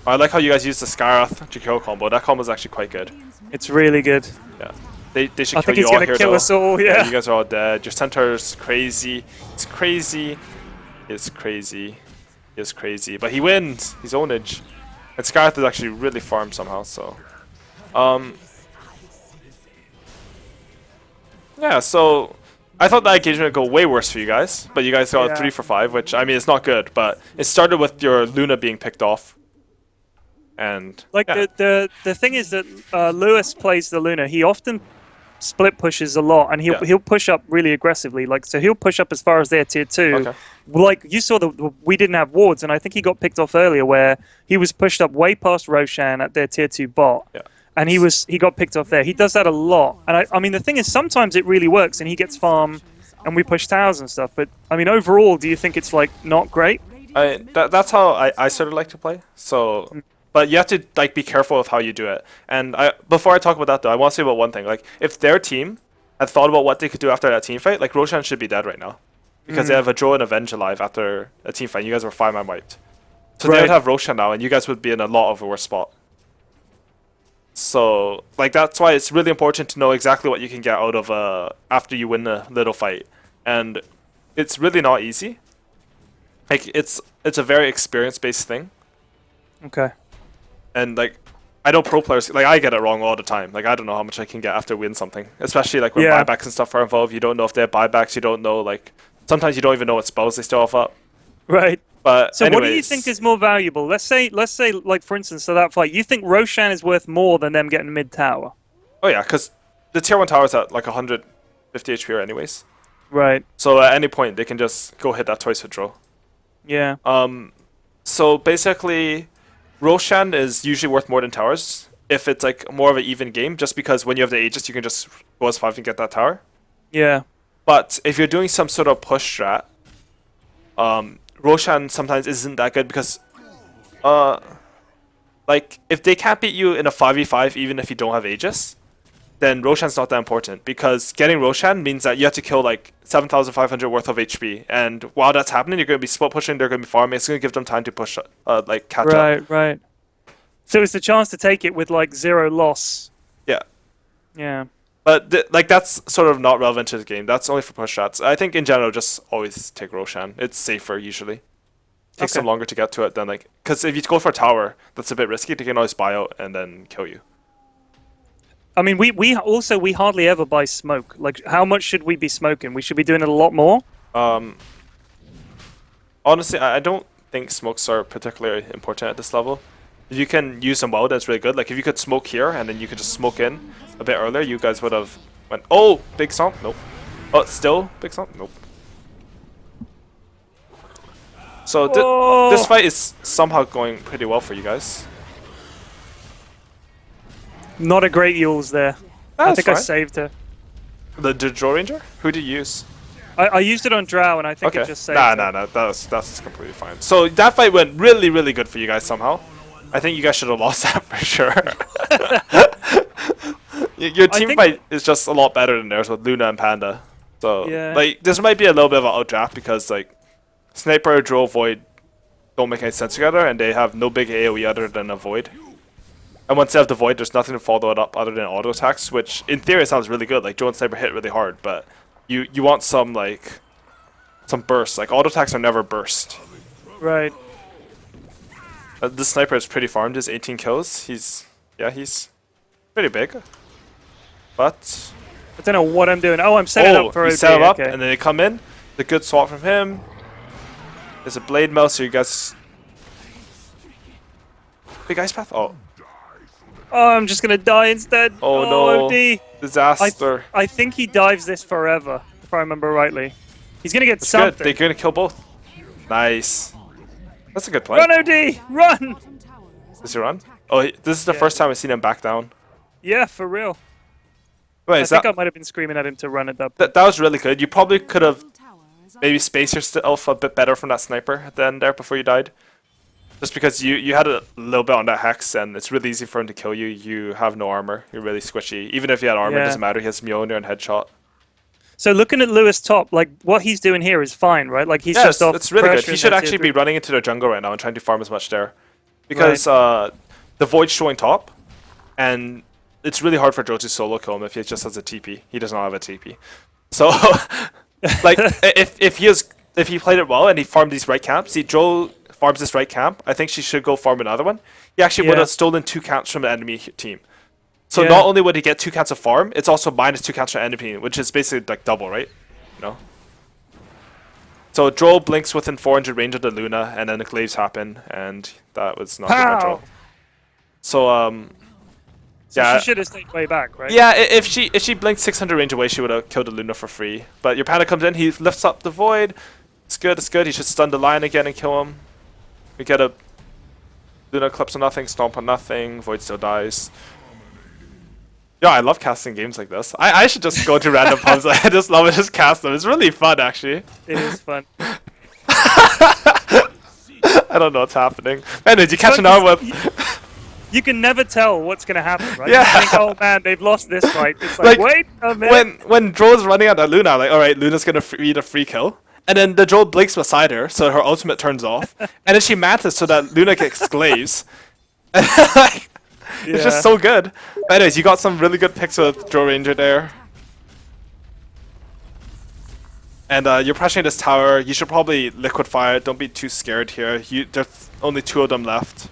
I like how you guys use the Skarath Jakiro combo. That combo is actually quite good. It's really good. Yeah. They should I kill think you he's all gonna here, kill though. us all, yeah. You guys are all dead. Your center's crazy. It's crazy. It's crazy. It's crazy. But he wins. He's ownage. And Skarath is actually really farmed somehow, so... Yeah, so... I thought that engagement would go way worse for you guys, but you guys got 3 for 5, which, I mean, it's not good, but it started with your Luna being picked off. And like the thing is that Lewis plays the Luna. He often split pushes a lot, and he'll push up really aggressively. Like, so he'll push up as far as their tier 2. Okay. Like you saw, we didn't have wards, and I think he got picked off earlier where he was pushed up way past Roshan at their tier 2 bot. Yeah. And he got picked off there. He does that a lot, and I mean the thing is sometimes it really works, and he gets farm, and we push towers and stuff. But I mean overall, do you think it's like not great? That's how I sort of like to play. So. But you have to like be careful of how you do it. And before I talk about that though, I want to say about one thing. Like if their team had thought about what they could do after that team fight, like Roshan should be dead right now. Because they have a Drow and Avenge alive after a team fight. You guys were 5-man wiped. So they would have Roshan now and you guys would be in a lot of a worse spot. So like that's why it's really important to know exactly what you can get out of after you win a little fight. And it's really not easy. Like it's a very experience based thing. Okay. And like, I know pro players, like I get it wrong all the time. Like I don't know how much I can get after win something. Especially like when buybacks and stuff are involved. You don't know if they have buybacks. You don't know like, sometimes you don't even know what spells they still have up. Right. But so what do you think is more valuable? Let's say like for instance, to that fight, you think Roshan is worth more than them getting mid tower? Oh yeah, because the tier 1 tower is at like 150 HP anyways. Right. So at any point they can just go hit that twice with draw. Yeah. So basically, Roshan is usually worth more than towers if it's like more of an even game, just because when you have the Aegis, you can just go as 5 and get that tower. Yeah. But if you're doing some sort of push strat, Roshan sometimes isn't that good because, like, if they can't beat you in a 5v5 even if you don't have Aegis, then Roshan's not that important because getting Roshan means that you have to kill like 7,500 worth of HP, and while that's happening, you're going to be split pushing, they're going to be farming, it's going to give them time to push, like catch up. Right. So it's the chance to take it with like 0 loss. Yeah. Yeah. But like that's sort of not relevant to the game. That's only for push shots. I think in general, just always take Roshan. It's safer usually. Takes them longer to get to it than like, because if you go for a tower, that's a bit risky. They can always buy out and then kill you. I mean, we hardly ever buy smoke. Like, how much should we be smoking? We should be doing it a lot more. Honestly, I don't think smokes are particularly important at this level. If you can use them well, that's really good. Like if you could smoke here and then you could just smoke in a bit earlier, you guys would have went, oh, big stomp, nope. Oh, still big stomp, nope. So this fight is somehow going pretty well for you guys. Not a great Yules there. I think I saved her. The Drow Ranger? Who did you use? I used it on Drow, and I think it just saved her. Nah, that's completely fine. So that fight went really, really good for you guys somehow. I think you guys should have lost that for sure. Your team fight is just a lot better than theirs with Luna and Panda. So like this might be a little bit of an outdraft because like Sniper, Drow, Void don't make any sense together, and they have no big AoE other than a Void. And once they have the Void, there's nothing to follow it up other than auto attacks, which in theory sounds really good. Like Drow and Sniper hit really hard, but you want some like some burst. Like auto attacks are never burst. Right. This Sniper is pretty farmed. His 18 kills. He's pretty big. But I don't know what I'm doing. Oh, I'm setting up for OD. Set him up, and then they come in. The good swap from him. There's a blade mail, so you guys. Big ice path. Oh. Oh, I'm just gonna die instead. Oh no! OD. Disaster. I think he dives this forever, if I remember rightly. He's gonna get something. Good. They're gonna kill both. Nice. That's a good play. Run, OD! Run! Does he run? Oh, this is the first time I've seen him back down. Yeah, for real. Wait, I think I might have been screaming at him to run at that point. That was really good. You probably could have maybe spaced yourself a bit better from that sniper at the end there before you died. Just because you had a little bit on that hex, and it's really easy for him to kill you. You have no armor. You're really squishy. Even if you had armor, it doesn't matter. He has Mjolnir and headshot. So looking at Lewis top, like what he's doing here is fine, right? Like he's just off. It's really good. He should actually be running into their jungle right now and trying to farm as much there, because the Void's showing top, and it's really hard for Joe to solo kill him if he just has a TP. He does not have a TP. So, like, if he played it well and he farmed these right camps, see Joe farms this right camp, I think she should go farm another one. He actually would have stolen 2 camps from the enemy team. So not only would he get 2 camps of farm, it's also minus 2 camps from enemy team, which is basically like double, right? You know. So Droll blinks within 400 range of the Luna, and then the glaives happen, and that was not good by Droll. So So she should have stayed way back, right? Yeah, if she blinked 600 range away, she would have killed the Luna for free. But your Panda comes in, he lifts up the Void. It's good, it's good. He should stun the Lion again and kill him. We get a Luna clips on nothing, stomp on nothing, Void still dies. Yeah, I love casting games like this. I should just go to random pubs. I just love it, just cast them. It's really fun, actually. It is fun. I don't know what's happening. Man, did you catch an arm with... You can never tell what's going to happen, right? Yeah. You think, oh man, they've lost this fight. It's like wait a minute. When Droll's running at that Luna, like, alright, Luna's going to read a free kill. And then the Droll blinks beside her, so her ultimate turns off. And then she mantis so that Luna gets glaives. Like, it's just so good. But anyways, you got some really good picks with Drow Ranger there. And you're pressuring this tower. You should probably liquid fire. Don't be too scared here. There's only 2 of them left.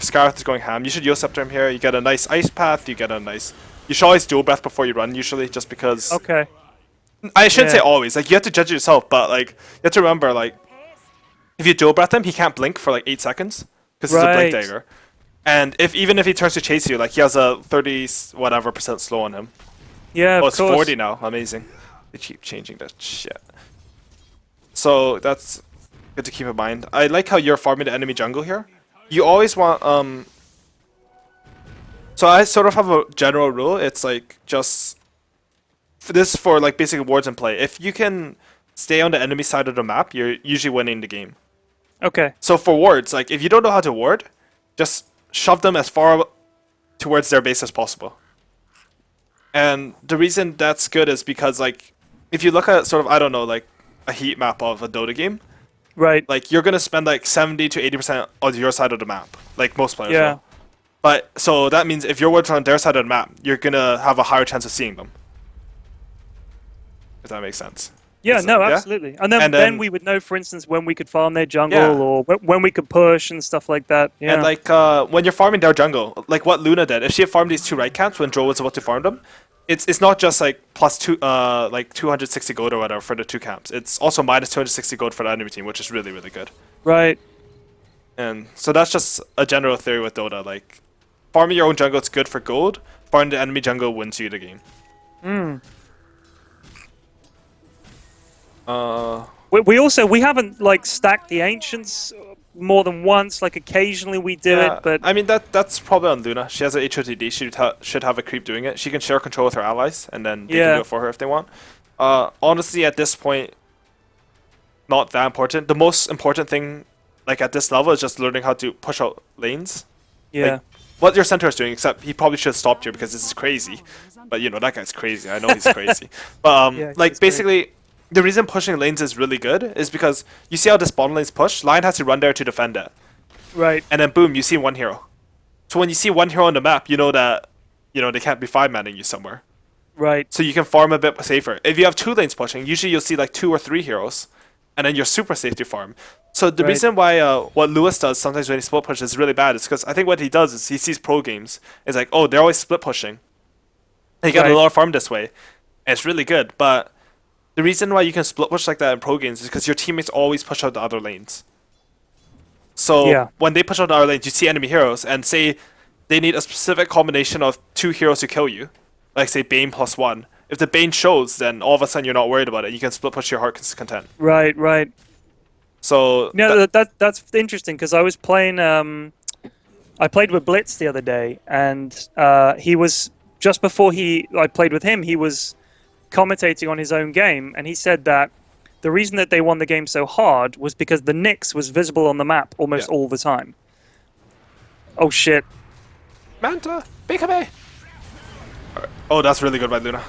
Scarlet is going ham. You should Yosept him here. You get a nice ice path. You get a nice... You should always dual breath before you run, usually, just because... Okay. I shouldn't say always. Like, you have to judge yourself, but, like, you have to remember, like... If you dual breath him, he can't blink for, like, 8 seconds. Because he's a blink dagger. And even if he turns to chase you, like, he has a 30-whatever% slow on him. Yeah, oh, it's 40 now. Amazing. They keep changing that shit. So, that's good to keep in mind. I like how you're farming the enemy jungle here. You always want, so I sort of have a general rule. It's like, just, this for like basic wards in play. If you can stay on the enemy side of the map, you're usually winning the game. Okay. So for wards, like, if you don't know how to ward, just shove them as far towards their base as possible. And the reason that's good is because, like, if you look at sort of, I don't know, like, a heat map of a Dota game, right, like, you're gonna spend like 70 to 80% on your side of the map, like most players will. But so that means if you're working on their side of the map, you're gonna have a higher chance of seeing them. If that makes sense. Yeah, no, absolutely. And then we would know, for instance, when we could farm their jungle or when we could push and stuff like that. Yeah. And like when you're farming their jungle, like what Luna did, if she had farmed these 2 right camps when Droll was about to farm them, it's not just like plus two like 260 gold or whatever for the two camps. It's also minus 260 gold for the enemy team, which is really really good. Right. And so that's just a general theory with Dota. Like, farming your own jungle is good for gold. Farming the enemy jungle wins you the game. Hmm. Uh, We haven't like stacked the ancients more than once. Like occasionally we do yeah, it, but I mean that's probably on Luna. She has a HOTD. She should have a creep doing it. She can share control with her allies, and then they can do it for her if they want. Honestly, at this point, not that important. The most important thing, like at this level, is just learning how to push out lanes. yeah. Like, what your center is doing, except he probably should have stopped here because this is crazy. But you know, that guy's crazy. I know he's crazy. But Yeah, like he's basically, the reason pushing lanes is really good is because you see how this bottom lane's push. Lion has to run there to defend it, Right. and then boom, you see one hero. So when you see one hero on the map, you know that they can't be five-manning you somewhere. Right. So you can farm a bit safer. If you have two lanes pushing, usually you'll see like 2 or 3 heroes, and then you're super safe to farm. So the Right. reason why what Lewis does sometimes when he split pushes is really bad is because I think what he does is he sees pro games. It's like, oh, they're always split pushing. And you get Right. a lot of farm this way. And it's really good. But the reason why you can split push like that in pro games is because your teammates always push out the other lanes. So Yeah. when they push out the other lanes, you see enemy heroes, and say they need a specific combination of 2 heroes to kill you. Like say Bane plus 1. If the Bane shows, then all of a sudden you're not worried about it. You can split push your heart's content. Right. Right. So No, that's interesting because I was playing. I played with Blitz the other day, and he was just before I played with him. He was commentating on his own game, and he said that the reason that they won the game so hard was because the Nyx was visible on the map almost all the time. Oh shit! Manta, BKB. Oh, that's really good by Luna.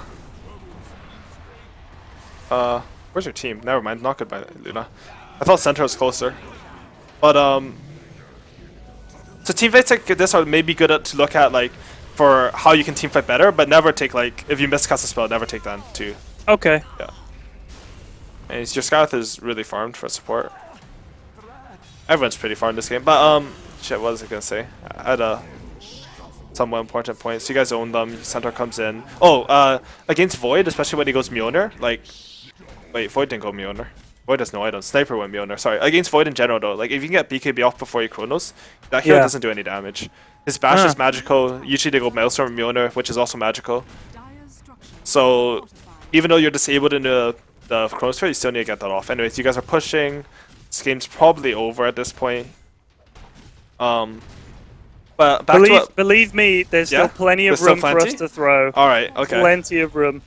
Where's your team? Never mind, not good by Luna. I thought center was closer, but so team fights like this are maybe good to look at like for how you can team fight better, but never take like if you miscast a spell, never take that too. Okay. Yeah. And your Scarlet is really farmed for support. Everyone's pretty farmed this game, but shit, what was I gonna say? I had a somewhat important point. So you guys own them. Centaur comes in. Oh, against Void, especially when he goes Mjolnir. Like, wait, Void didn't go Mjolnir. Void has no items. Sniper went Mjolnir. Sorry, against Void in general though. Like, if you can get BKB off before you Chronos, that hero doesn't do any damage. His bash is magical. Usually they go Maelstrom Mjolnir, which is also magical. So even though you're disabled in the Chronosphere, you still need to get that off. Anyways, you guys are pushing. This game's probably over at this point. But back believe me, there's still plenty of room for us to throw. All right, okay. Plenty of room.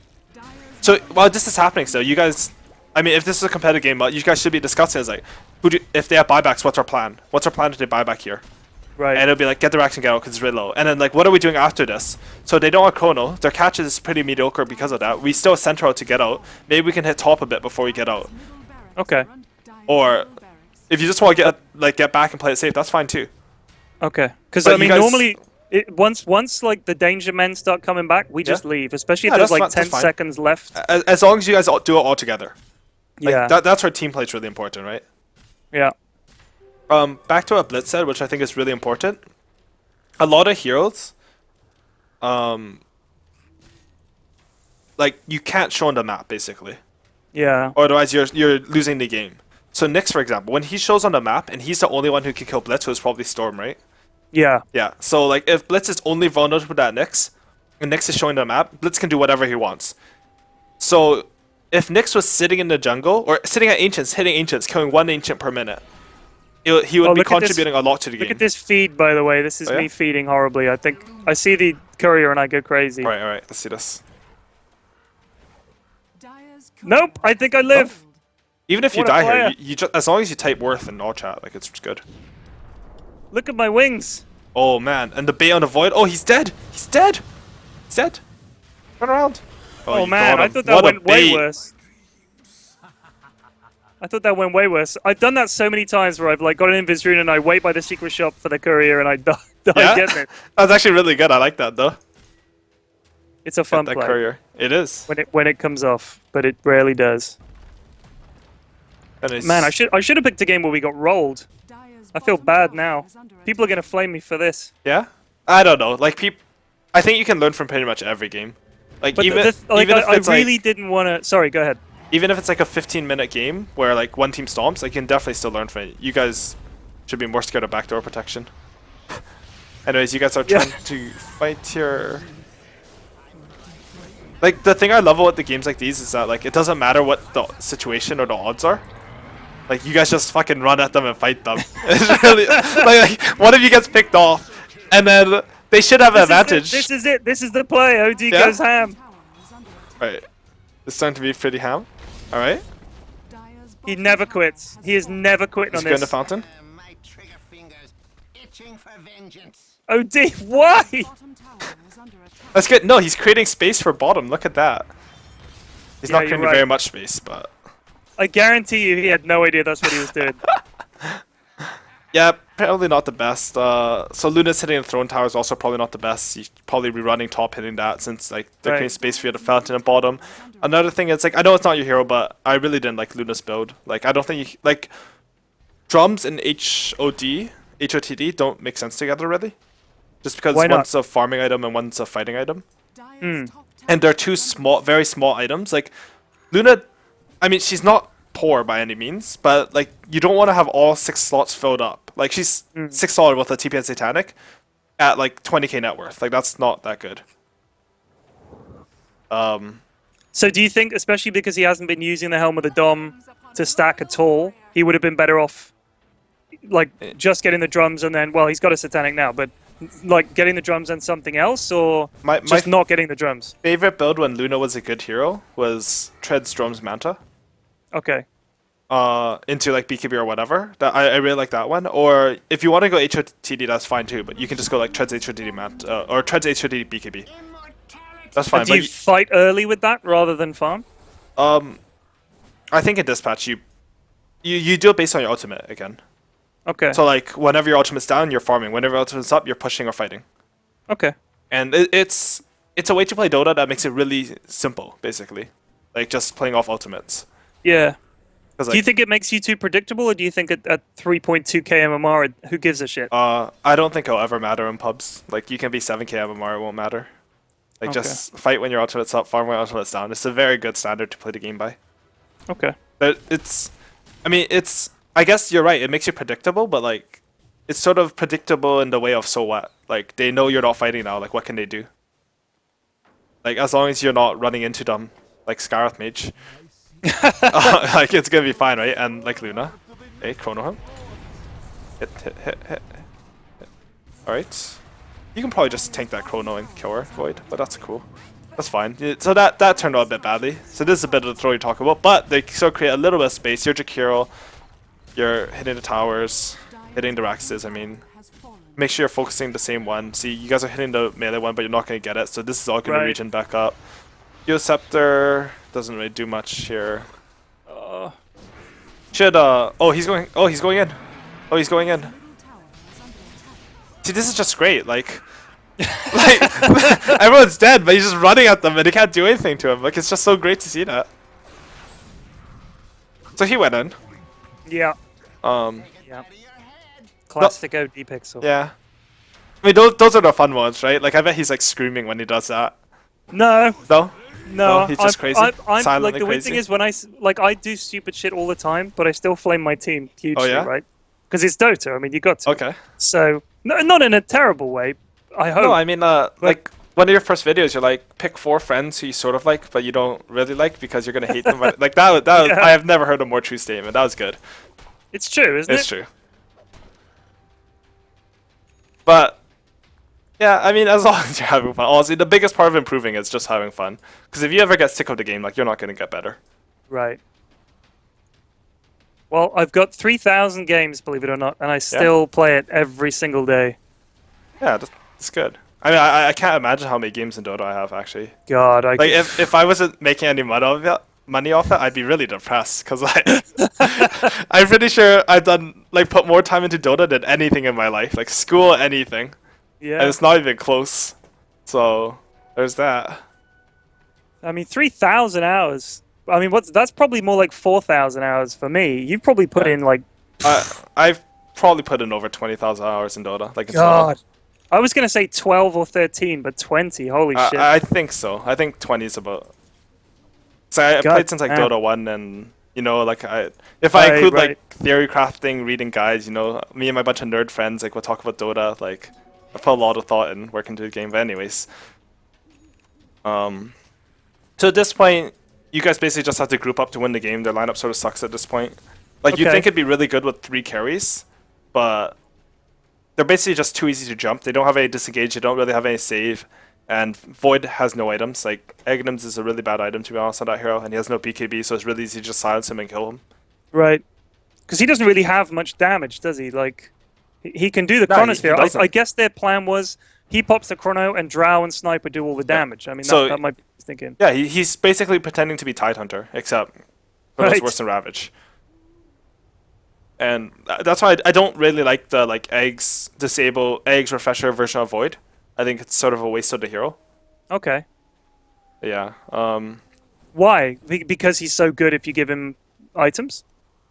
So while this is happening, so you guys, I mean, if this is a competitive game, you guys should be discussing is like, if they have buybacks, what's our plan? What's our plan if they buy back here? Right. And it'll be like, get the racks and get out because it's really low. And then like, what are we doing after this? So they don't have Chrono. Their catch is pretty mediocre because of that. We still have center out to get out. Maybe we can hit top a bit before we get out. Okay. Or if you just want to get back and play it safe, that's fine too. Okay. Because But I mean, you guys- normally, once like the danger men start coming back, we just leave. Especially if there's like 10 seconds left. As long as you guys do it all together. Like, Yeah. that's where team play is really important, right? Yeah. Back to what Blitz said, which I think is really important. A lot of heroes, like you can't show on the map basically, Yeah. or otherwise you're losing the game. So Nyx, for example, when he shows on the map and he's the only one who can kill Blitz, who's probably Storm, right? Yeah. Yeah. So like if Blitz is only vulnerable to that Nyx, and Nyx is showing the map, Blitz can do whatever he wants. So if Nyx was sitting in the jungle or sitting at Ancients, hitting Ancients, killing 1 Ancient per minute, he would be contributing a lot to the game. Look at this feed, by the way. This is me feeding horribly. I think I see the courier and I go crazy. All right, let's see this. Nope, I think I live. Even if you What a die player. here, you just, as long as you type worth in all chat, like it's good. Look at my wings. Oh man, and the bait on the void. Oh, he's dead. He's dead. He's dead. Run around. Oh you man, got I him. thought that What a went way bait. worse. I thought that went way worse. I've done that so many times where I've like got an invis rune and I wait by the secret shop for the courier and I die Yeah, getting it. that's actually really good. I like that though. It's a fun That play courier. It is. when it comes off, but it rarely does. And it's, Man, I should have picked a game where we got rolled. I feel bad now. People are gonna flame me for this. Yeah. I don't know. Like I think you can learn from pretty much every game. Like But even like, even if I it's really like didn't want to. Sorry, go ahead. even if it's like a 15-minute game where like one team stomps, I can definitely still learn from it. You guys should be more scared of backdoor protection. Anyways, you guys are Yeah. trying to fight here. Like the thing I love about the games like these is that like it doesn't matter what the situation or the odds are. Like you guys just fucking run at them and fight them. It's really like one of you gets picked off, and then they should have an advantage. This is it. This is the play. OD Yeah? goes ham. Right, it's starting to be pretty ham. All right, He never quits. He is never quitting he's on going to this. fountain. My trigger fingers itching for vengeance. OD, why? That's good. No, he's creating space for bottom. Look at that. He's Yeah, not you're creating right. very much space, but I guarantee you, he had no idea that's what he was doing. yeah, probably not the best. So Luna's hitting the throne tower is also probably not the best. He's probably rerunning top, hitting that since like they're Right. creating space for you at the fountain and bottom. Another thing is like I know it's not your hero, but I really didn't like Luna's build. Like I don't think you, like drums and HOTD don't make sense together really. Just because Why not? one's a farming item and one's a fighting item. Hmm. And they're two small, very small items. Like Luna, I mean, she's not poor by any means, but like you don't want to have all 6 slots filled up. Like she's $6 with a TP and Satanic at like 20k net worth. Like that's not that good. So do you think, especially because he hasn't been using the Helm of the Dom to stack at all, he would have been better off, like, just getting the drums and then, well, he's got a Satanic now, but like getting the drums and something else, or My just not getting the drums? favorite build when Luna was a good hero was Treads Drums Manta. Okay. Into like BKB or whatever. I really like that one. Or if you want to go HOTD, that's fine too. But you can just go like Treads HOTD Manta or Treads HOTD BKB. That's fine. And do you fight early with that rather than farm? I think in dispatch you do it based on your ultimate again. Okay. So like whenever your ultimate's down, you're farming. Whenever your ultimate's up, you're pushing or fighting. Okay. And it's a way to play Dota that makes it really simple, basically. Like just playing off ultimates. Yeah. 'Cause, Do you like, think it makes you too predictable, or do you think at 3.2k MMR, who gives a shit? I don't think it'll ever matter in pubs. Like you can be 7k MMR, it won't matter. Like Okay. just fight when your ultimate's up, farm when your ultimate's down. It's a very good standard to play the game by. Okay. But I guess you're right. It makes you predictable, but like, it's sort of predictable in the way of so what. Like they know you're not fighting now. Like what can they do? Like as long as you're not running into them, like Scarlet Mage, like it's gonna be fine, right? And like Luna, hey, chrono him. Hit. All right. You can probably just tank that chrono and kill her, Void, but that's cool. That's fine. So that turned out a bit badly. So this is a bit of the throw you talk about, but they still create a little bit of space. You're Jakiro, you're hitting the towers, hitting the Raxes. I mean, make sure you're focusing the same one. See, you guys are hitting the melee one, but you're not going to get it. So this is all going Right. to regen back up. Yo Scepter doesn't really do much here. Should oh he's going in. Oh he's going in. See, this is just great. Like everyone's dead, but he's just running at them and they can't do anything to him. Like it's just so great to see that. So he went in. Yeah. Um, Yeah. Classic OD pixel. yeah. I mean, those are the fun ones, right? Like I bet he's like screaming when he does that. No. No? No, No, he's just crazy? I'm Silently like the weird crazy? thing is when I do stupid shit all the time, but I still flame my team hugely, yeah? right? Because it's Dota. I mean, you got to. Okay. So not in a terrible way. I hope. No, I mean, like one of your first videos, you're like pick 4 friends who you sort of like, but you don't really like because you're gonna hate them. But, like that was Yeah. I have never heard a more true statement. That was good. It's true, isn't It's it? true. But yeah, I mean, as long as you're having fun. Honestly, the biggest part of improving is just having fun. Because if you ever get sick of the game, like you're not gonna get better. Right. Well, I've got 3,000 games, believe it or not, and I still play it every single day. Yeah, that's good. I mean, I can't imagine how many games in Dota I have actually. God, I Like if I wasn't making any money off it, I'd be really depressed because I'm pretty sure I've done like put more time into Dota than anything in my life, like school, anything, and yeah. it's not even close. So there's that. I mean, 3,000 hours. I mean, that's probably more like 4,000 hours for me. You've probably put Yeah. in like I've probably put in over 20,000 hours in Dota, like in God. total. I was gonna say 12 or 13, but 20. Holy shit! I think so. I think 20 is about. So I God played since like damn. Dota 1, and if I Right, include right. like theory crafting, reading guides, me and my bunch of nerd friends like we'll talk about Dota. Like I put a lot of thought in working to the game. But anyways, so at this point, you guys basically just have to group up to win the game. Their lineup sort of sucks at this point. Like you'd Okay. think it'd be really good with 3 carries, but they're basically just too easy to jump. They don't have any disengage. They don't really have any save. And Void has no items. Like Egnum's is a really bad item to be honest on that hero, and he has no BKB, so it's really easy to just silence him and kill him. Right. Because he doesn't really have much damage, does he? Like, he can do the No, he Chronosphere. doesn't. I guess their plan was he pops the Chrono and Drow and Sniper do all the damage. I mean, So- that might be what he's thinking. Yeah, he's basically pretending to be Tidehunter, except Chrono's Right. worse than Ravage. And that's why I don't really like the like eggs refresher version of Void. I think it's sort of a waste of the hero. Okay. Yeah. Why? Because he's so good if you give him items?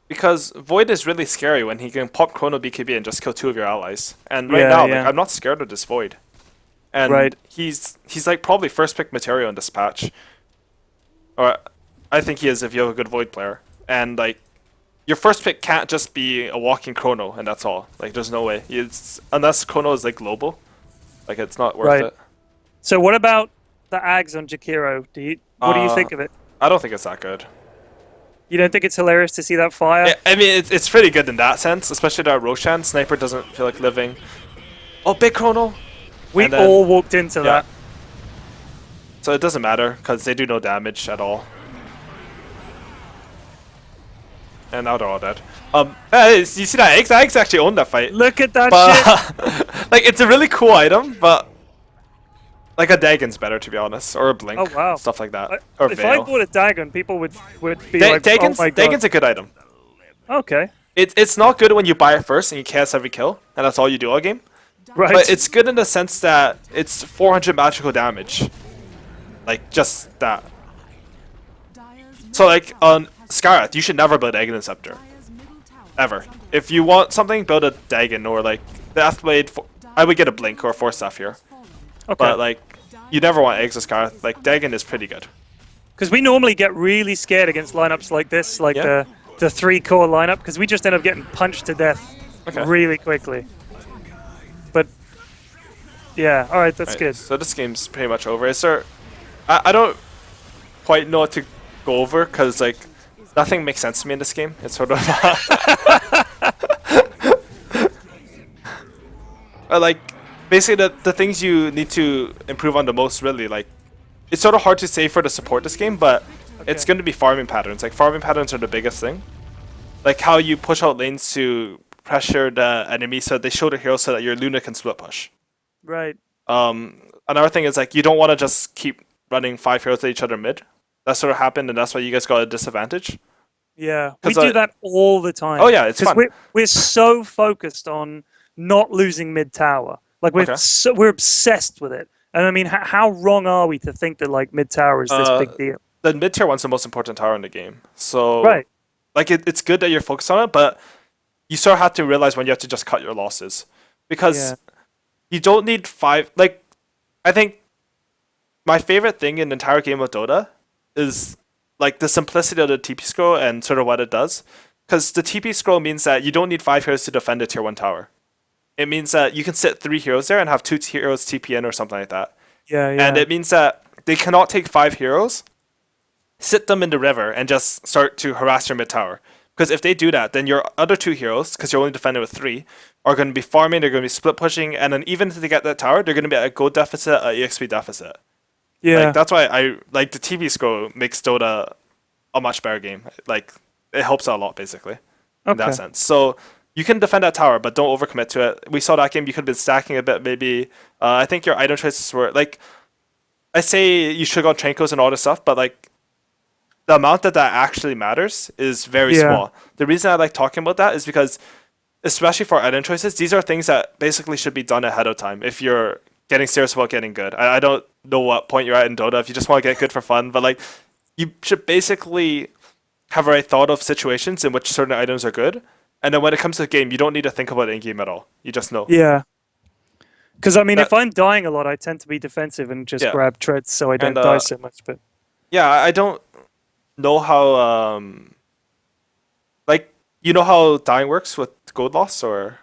Because Void is really scary when he can pop Chrono BKB and just kill 2 of your allies. And right Yeah, now, yeah. like I'm not scared of this Void. And Right. he's like probably first pick material in this patch. Or I think he is if you have a good Void player. And like your first pick can't just be a walking Chrono and that's all. Like there's no way. Unless Chrono is like global. Like it's not worth Right. it. So what about the Ags on Jakiro? What do you think of it? I don't think it's that good. You don't think it's hilarious to see that fire? Yeah, I mean, it's pretty good in that sense, especially that Roshan Sniper doesn't feel like living. Oh, big Chrono! We and then- all walked into Yeah. that. So it doesn't matter, because they do no damage at all. And now they're all dead. Hey, you see that egg? That egg's actually owned that fight. Look at that shit! But, like, it's a really cool item, but... Like a Dagon's better, to be honest. Or a Blink. Oh, wow. Stuff like that. I- Or if I Veil. bought a Dagon, people would be like, Dagon's, oh my god. Dagon's a good item. Okay. It's not good when you buy it first and you cast every kill, and that's all you do all game. Right. But it's good in the sense that it's 400 magical damage. Like, just that. So, like, on Skyrath, you should never build Dagon Scepter. Ever. If you want something, build a Dagon or, like, the Deathblade. I would get a Blink or a Force Staff here. Okay. But, like, you never want eggs of Skyrath. Like, Dagon is pretty good. Because we normally get really scared against lineups like this, like Yeah. the 3-core lineup, because we just end up getting punched to death Okay. really quickly. But yeah, all right, that's Right, good. So this game's pretty much over. Is there... I don't quite know what to go over, because, like, nothing makes sense to me in this game. It's sort of... like, basically the things you need to improve on the most, really, like, it's sort of hard to say for to support this game, but it's Okay. going to be farming patterns. Like, farming patterns are the biggest thing. Like, how you push out lanes to pressure the enemy so that they show the hero so that your Luna can split push. Right. Another thing is, like, you don't want to just keep running 5 heroes at each other mid. That sort of happened, and that's why you guys got a disadvantage. Yeah, we 'Cause do I- that all the time. Oh, yeah, it's fun. We're so focused on not losing mid tower. Like Okay. we're obsessed with it. And I mean, how wrong are we to think that like mid tower is this big deal? The mid tier one's the most important tower in the game. So, Right. like, it's good that you're focused on it, but you sort of have to realize when you have to just cut your losses. Because Yeah. you don't need 5... Like, I think my favorite thing in the entire game of Dota is, like, the simplicity of the TP scroll and sort of what it does. Because the TP scroll means that you don't need 5 heroes to defend a tier 1 tower. It means that you can sit 3 heroes there and have 2 heroes TP in or something like that. Yeah, yeah. And it means that they cannot take 5 heroes, sit them in the river, and just start to harass your mid tower. Because if they do that, then your other 2 heroes, because you're only defending with 3, are going to be farming, they're going to be split pushing, and then even if they get that tower, they're going to be at a gold deficit, a EXP deficit. yeah. Like, that's why I like the TV scroll makes Dota a much better game. Like, it helps out a lot, basically, in Okay. that sense. So you can defend that tower, but don't overcommit to it. We saw that game, you could have been stacking a bit, maybe. I think your item choices were, like, I say you should go on Trankos and all this stuff, but, like, the amount that actually matters is very Yeah. small. The reason I like talking about that is because, especially for item choices, these are things that basically should be done ahead of time if you're getting serious about getting good. I don't know what point you're at in Dota if you just want to get good for fun, but, like, you should basically have a thought of situations in which certain items are good, and then when it comes to the game, you don't need to think about it in game at all. You just know. Yeah. Because I mean, That if I'm dying a lot, I tend to be defensive and just yeah, grab treads so I and don't die so much. But yeah, I don't know how like you know how dying works with gold loss or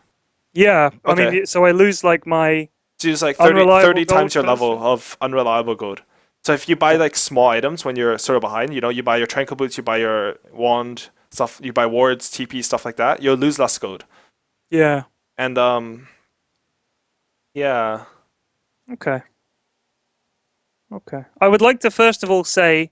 yeah, I okay. mean, so I lose like my So use like 30, unreliable 30 gold times your first. level of unreliable gold. So if you buy like small items when you're sort of behind, you buy your tranquil boots, you buy your wand stuff, you buy wards, TP stuff like that, you'll lose less gold. Yeah. And yeah, Okay. Okay. I would like to first of all say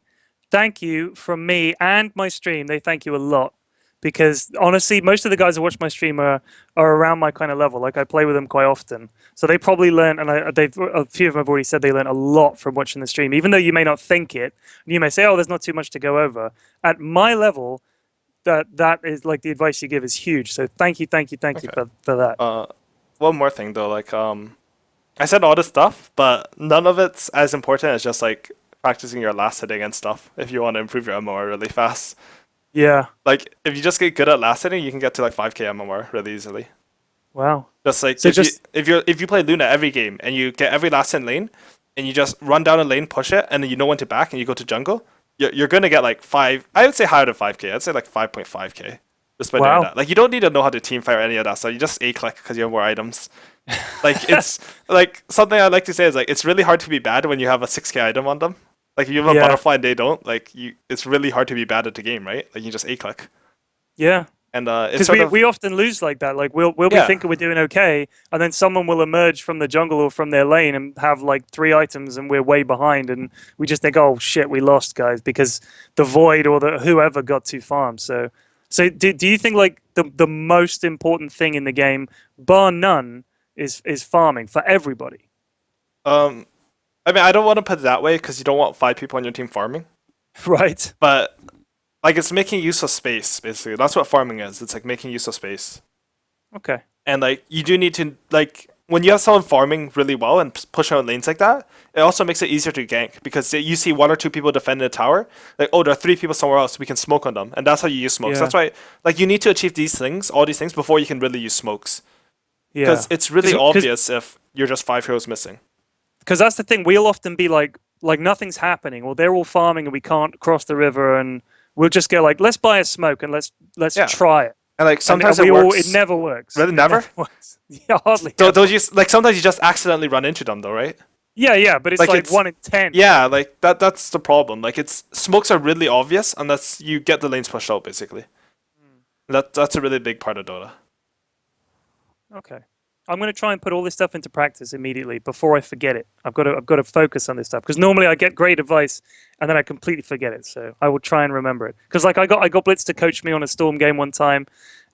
thank you from me and my stream. They thank you a lot because honestly, most of the guys who watch my stream are around my kind of level. Like I play with them quite often, so they probably learn. And they've a few of them have already said they learn a lot from watching the stream, even though you may not think it. You may say, "Oh, there's not too much to go over." At my level, that is like the advice you give is huge. So thank you okay. for that. Uh, one more thing though, like I said all this stuff, but none of it's as important as just like practicing your last hitting and stuff if you want to improve your MMR really fast. Yeah. Like if you just get good at last hitting, you can get to like 5k MMR really easily. Wow. Just like So just if you play Luna every game and you get every last hit lane and you just run down a lane, push it, and then you know when to back and you go to jungle, you're gonna get like five. I would say higher than 5k. I'd say like 5.5k just by doing wow. that. Like you don't need to know how to team fight or any of that stuff. You just a click because you have more items. Like it's like something I like to say is like it's really hard to be bad when you have a 6k item on them. Like if you have a Yeah. butterfly and they don't, like it's really hard to be bad at the game, right? Like you just a click, Yeah. and it's Because sort of we often lose like that. Like we'll be yeah. thinking we're doing okay, and then someone will emerge from the jungle or from their lane and have like 3 items, and we're way behind, and we just think, oh shit, we lost, guys, because the void or the whoever got too farmed. So do you think like the most important thing in the game, bar none, is farming for everybody, Um, I mean, I don't want to put it that way because you don't want 5 people on your team farming, right? but like it's making use of space basically. That's what farming is. It's like making use of space, Okay. and like you do need to like when you have someone farming really well and push out lanes like that, it also makes it easier to gank because you see 1 or 2 people defending a tower. Like oh, there are 3 people somewhere else. We can smoke on them, and that's how you use smokes. Yeah. That's why like you need to achieve these things, all these things, before you can really use smokes. Yeah. Because it's really obvious if you're just 5 heroes missing. Because that's the thing. We'll often be like nothing's happening, or they're all farming and we can't cross the river, and we'll just go like, let's buy a smoke and let's Yeah, try it. and like And sometimes we it all works. it never works. Really, It never. never works. Yeah, hardly. So Ever. those you like sometimes you just accidentally run into them though, right? Yeah, but it's Like like it's 1 in 10. yeah, like that's the problem. Like it's smokes are really obvious unless you get the lanes pushed out basically. That's a really big part of Dota. Okay. I'm going to try and put all this stuff into practice immediately before I forget it. I've got to focus on this stuff because normally I get great advice and then I completely forget it. So I will try and remember it. Because like I got Blitz to coach me on a Storm game one time,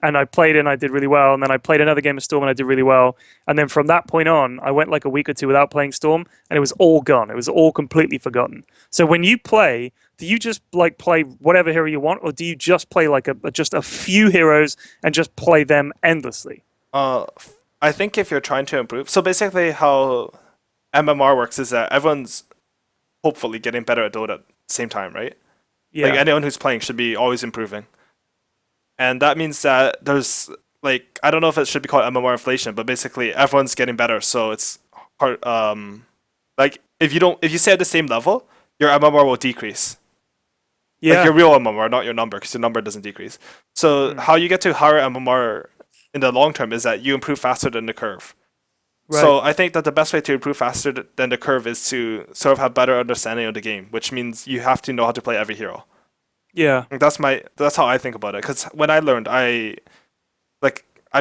and I played it and I did really well. And then I played another game of Storm and I did really well. And then from that point on, I went like a week or two without playing Storm, and it was all gone. It was all completely forgotten. So when you play, do you just like play whatever hero you want, or do you just play like just a few heroes and just play them endlessly? Uh, I think if you're trying to improve, so basically how MMR works is that everyone's hopefully getting better at Dota at the same time, right? Like Yeah. anyone who's playing should be always improving, and that means that there's like I don't know if it should be called MMR inflation, but basically everyone's getting better, so it's hard. Like if you stay at the same level, your MMR will decrease. Like Yeah. your real MMR, not your number, because your number doesn't decrease. So how you get to higher MMR in the long term is that you improve faster than the curve. Right. So I think that the best way to improve faster than the curve is to sort of have better understanding of the game, which means you have to know how to play every hero. Yeah. That's how I think about it. Because when I learned, I'm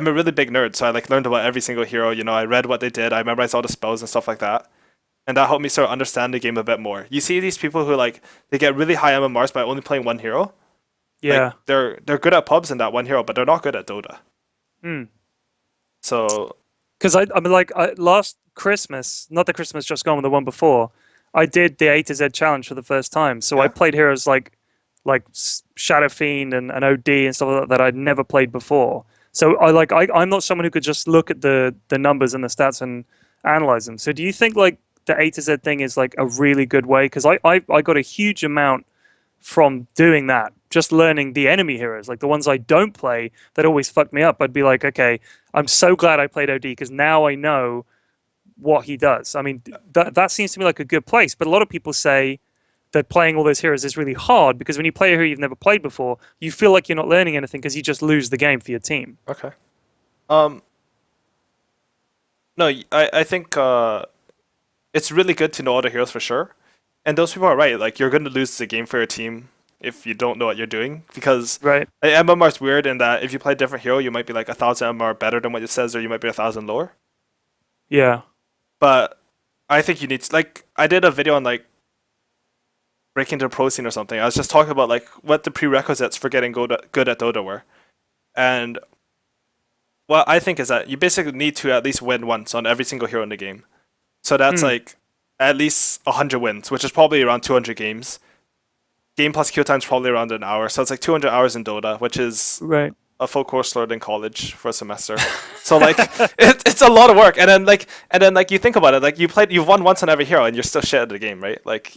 a really big nerd, so I like learned about every single hero. I read what they did, I memorized all the spells and stuff like that, and that helped me sort of understand the game a bit more. You see these people who like they get really high MMRs by only playing one hero. Yeah. Like, they're good at pubs in that one hero, but they're not good at Dota. Hmm. So Because I mean, like last Christmas, not the Christmas just gone, but the one before, I did the A to Z challenge for the first time. So I Yeah. played heroes like Shadow Fiend and OD and stuff like that I'd never played before. So I'm not someone who could just look at the numbers and the stats and analyze them. So do you think like the A to Z thing is like a really good way? Because I got a huge amount from doing that, just learning the enemy heroes, like the ones I don't play that always fuck me up. I'd be like, okay, I'm so glad I played OD because now I know what he does. I mean, that seems to me like a good place. But a lot of people say that playing all those heroes is really hard because when you play a hero you've never played before, you feel like you're not learning anything because you just lose the game for your team. Okay. No, I think it's really good to know all the heroes for sure. And those people are right. Like you're going to lose the game for your team if you don't know what you're doing because Right. MMR is weird in that if you play a different hero, you might be like 1,000 MMR better than what it says, or you might be 1,000 lower. Yeah. But I think you need to, like I did a video on like breaking into the pro scene or something. I was just talking about like what the prerequisites for getting good at Dota were, and what I think is that you basically need to at least win once on every single hero in the game. So that's like at least 100 wins, which is probably around 200 games. Game plus queue time is probably around an hour, so it's like 200 hours in Dota, which is Right. a full course load in college for a semester. So like it's a lot of work, and then like you think about it, like you've won once on every hero, and you're still shit at the game, right? Like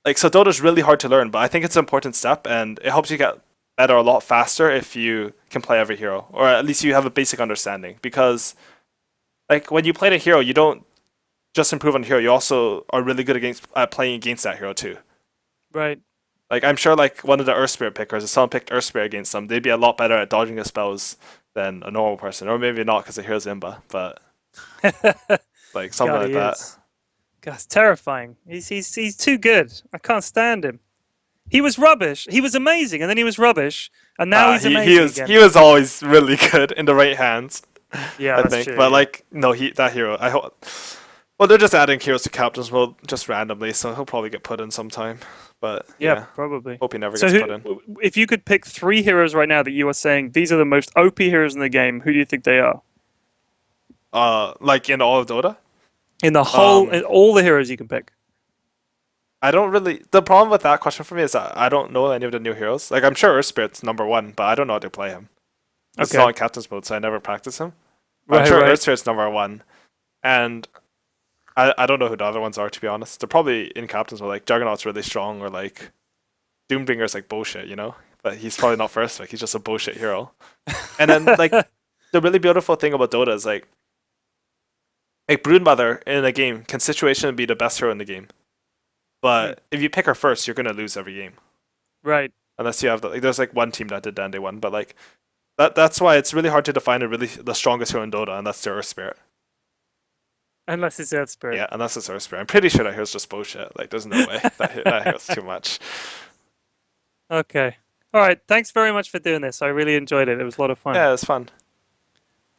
like so Dota's really hard to learn, but I think it's an important step, and it helps you get better a lot faster if you can play every hero, or at least you have a basic understanding. Because like when you play the hero, you don't just improve on the hero, you also are really good at playing against that hero too. Right. Like I'm sure like one of the Earth Spirit pickers, if someone picked Earth Spirit against them, they'd be a lot better at dodging the spells than a normal person, or maybe not because the hero's Imba, but like something God, like he that. is. God, it's terrifying. He's too good. I can't stand him. He was rubbish. He was amazing, and then he was rubbish, and now he's amazing again. He was always really good in the right hands, Yeah, I that's think. true. But yeah. like no, that hero, I hope. Well, they're just adding heroes to captains mode just randomly, so he'll probably get put in sometime. But Yeah, probably. hope he never So gets put in. if you could pick 3 heroes right now that you are saying these are the most OP heroes in the game, who do you think they are? Like in all of Dota. In the whole, in all the heroes you can pick. I don't really. The problem with that question for me is that I don't know any of the new heroes. Like I'm sure Earth Spirit's number 1, but I don't know how to play him. It's not in captain's mode, so I never practice him. But I'm sure Earth Spirit's number 1, and I don't know who the other ones are, to be honest. They're probably in captain's mode. Like Juggernaut's really strong, or like Doombringer's like bullshit, you know. But he's probably not first pick. He's just a bullshit hero. And then like the really beautiful thing about Dota is like Broodmother in a game can situation be the best hero in the game. But if you pick her first, you're gonna lose every game. Right. Unless you have there's like one team that did that and they won, but like that's why it's really hard to define the strongest hero in Dota, and that's the Earth Spirit. Unless it's Earth Spirit. Yeah, unless it's Earth Spirit. I'm pretty sure that hero's just bullshit. Like there's no way that hero's too much. Okay. All right. Thanks very much for doing this. I really enjoyed it. It was a lot of fun. Yeah, it's fun.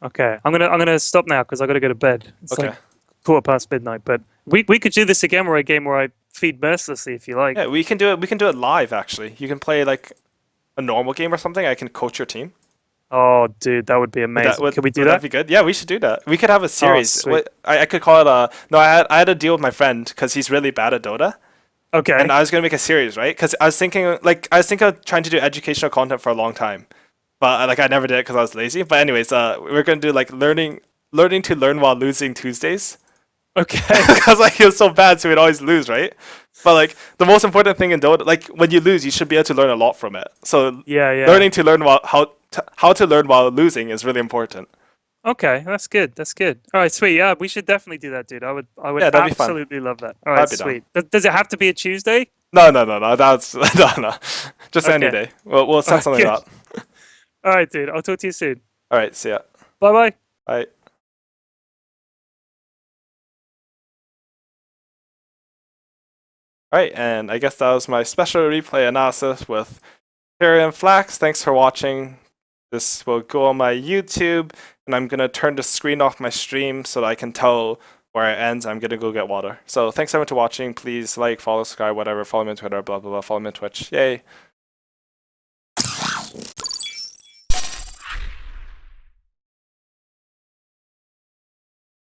Okay. I'm gonna stop now because I gotta go to bed. It's Okay. like midnight. But we could do this again, where a game where I feed mercilessly if you like. Yeah, we can do it. We can do it live. Actually, you can play like a normal game or something. I can coach your team. Oh, dude, that would be amazing. Can we do would that? that be good? Yeah, we should do that. We could have a series. sweet. I could call it a. No, I had a deal with my friend because he's really bad at Dota. Okay. And I was gonna make a series, right? Because I was thinking of trying to do educational content for a long time, but like I never did it because I was lazy. But anyways, we're gonna do like learning to learn while losing Tuesdays. Okay. Because like he was so bad, so he'd always lose, right? But like the most important thing in Dota, like when you lose, you should be able to learn a lot from it. So Yeah. learning to learn how to learn while losing is really important. Okay, that's good. That's good. All right, sweet. Yeah, we should definitely do that, dude. I would Yeah, that'd be fun. absolutely love that. All right, I'd be down. sweet. Does it have to be a Tuesday? No. That's no. Just any Okay. day. We'll set something good. up. All right, dude. I'll talk to you soon. All right. See ya. Bye bye. Bye. Alright, and I guess that was my special replay analysis with Pyrionflax. Thanks for watching. This will go on my YouTube, and I'm going to turn the screen off my stream so that I can tell where it ends. I'm going to go get water. So thanks everyone for watching. Please like, follow, subscribe, whatever. Follow me on Twitter, blah, blah, blah. Follow me on Twitch. Yay.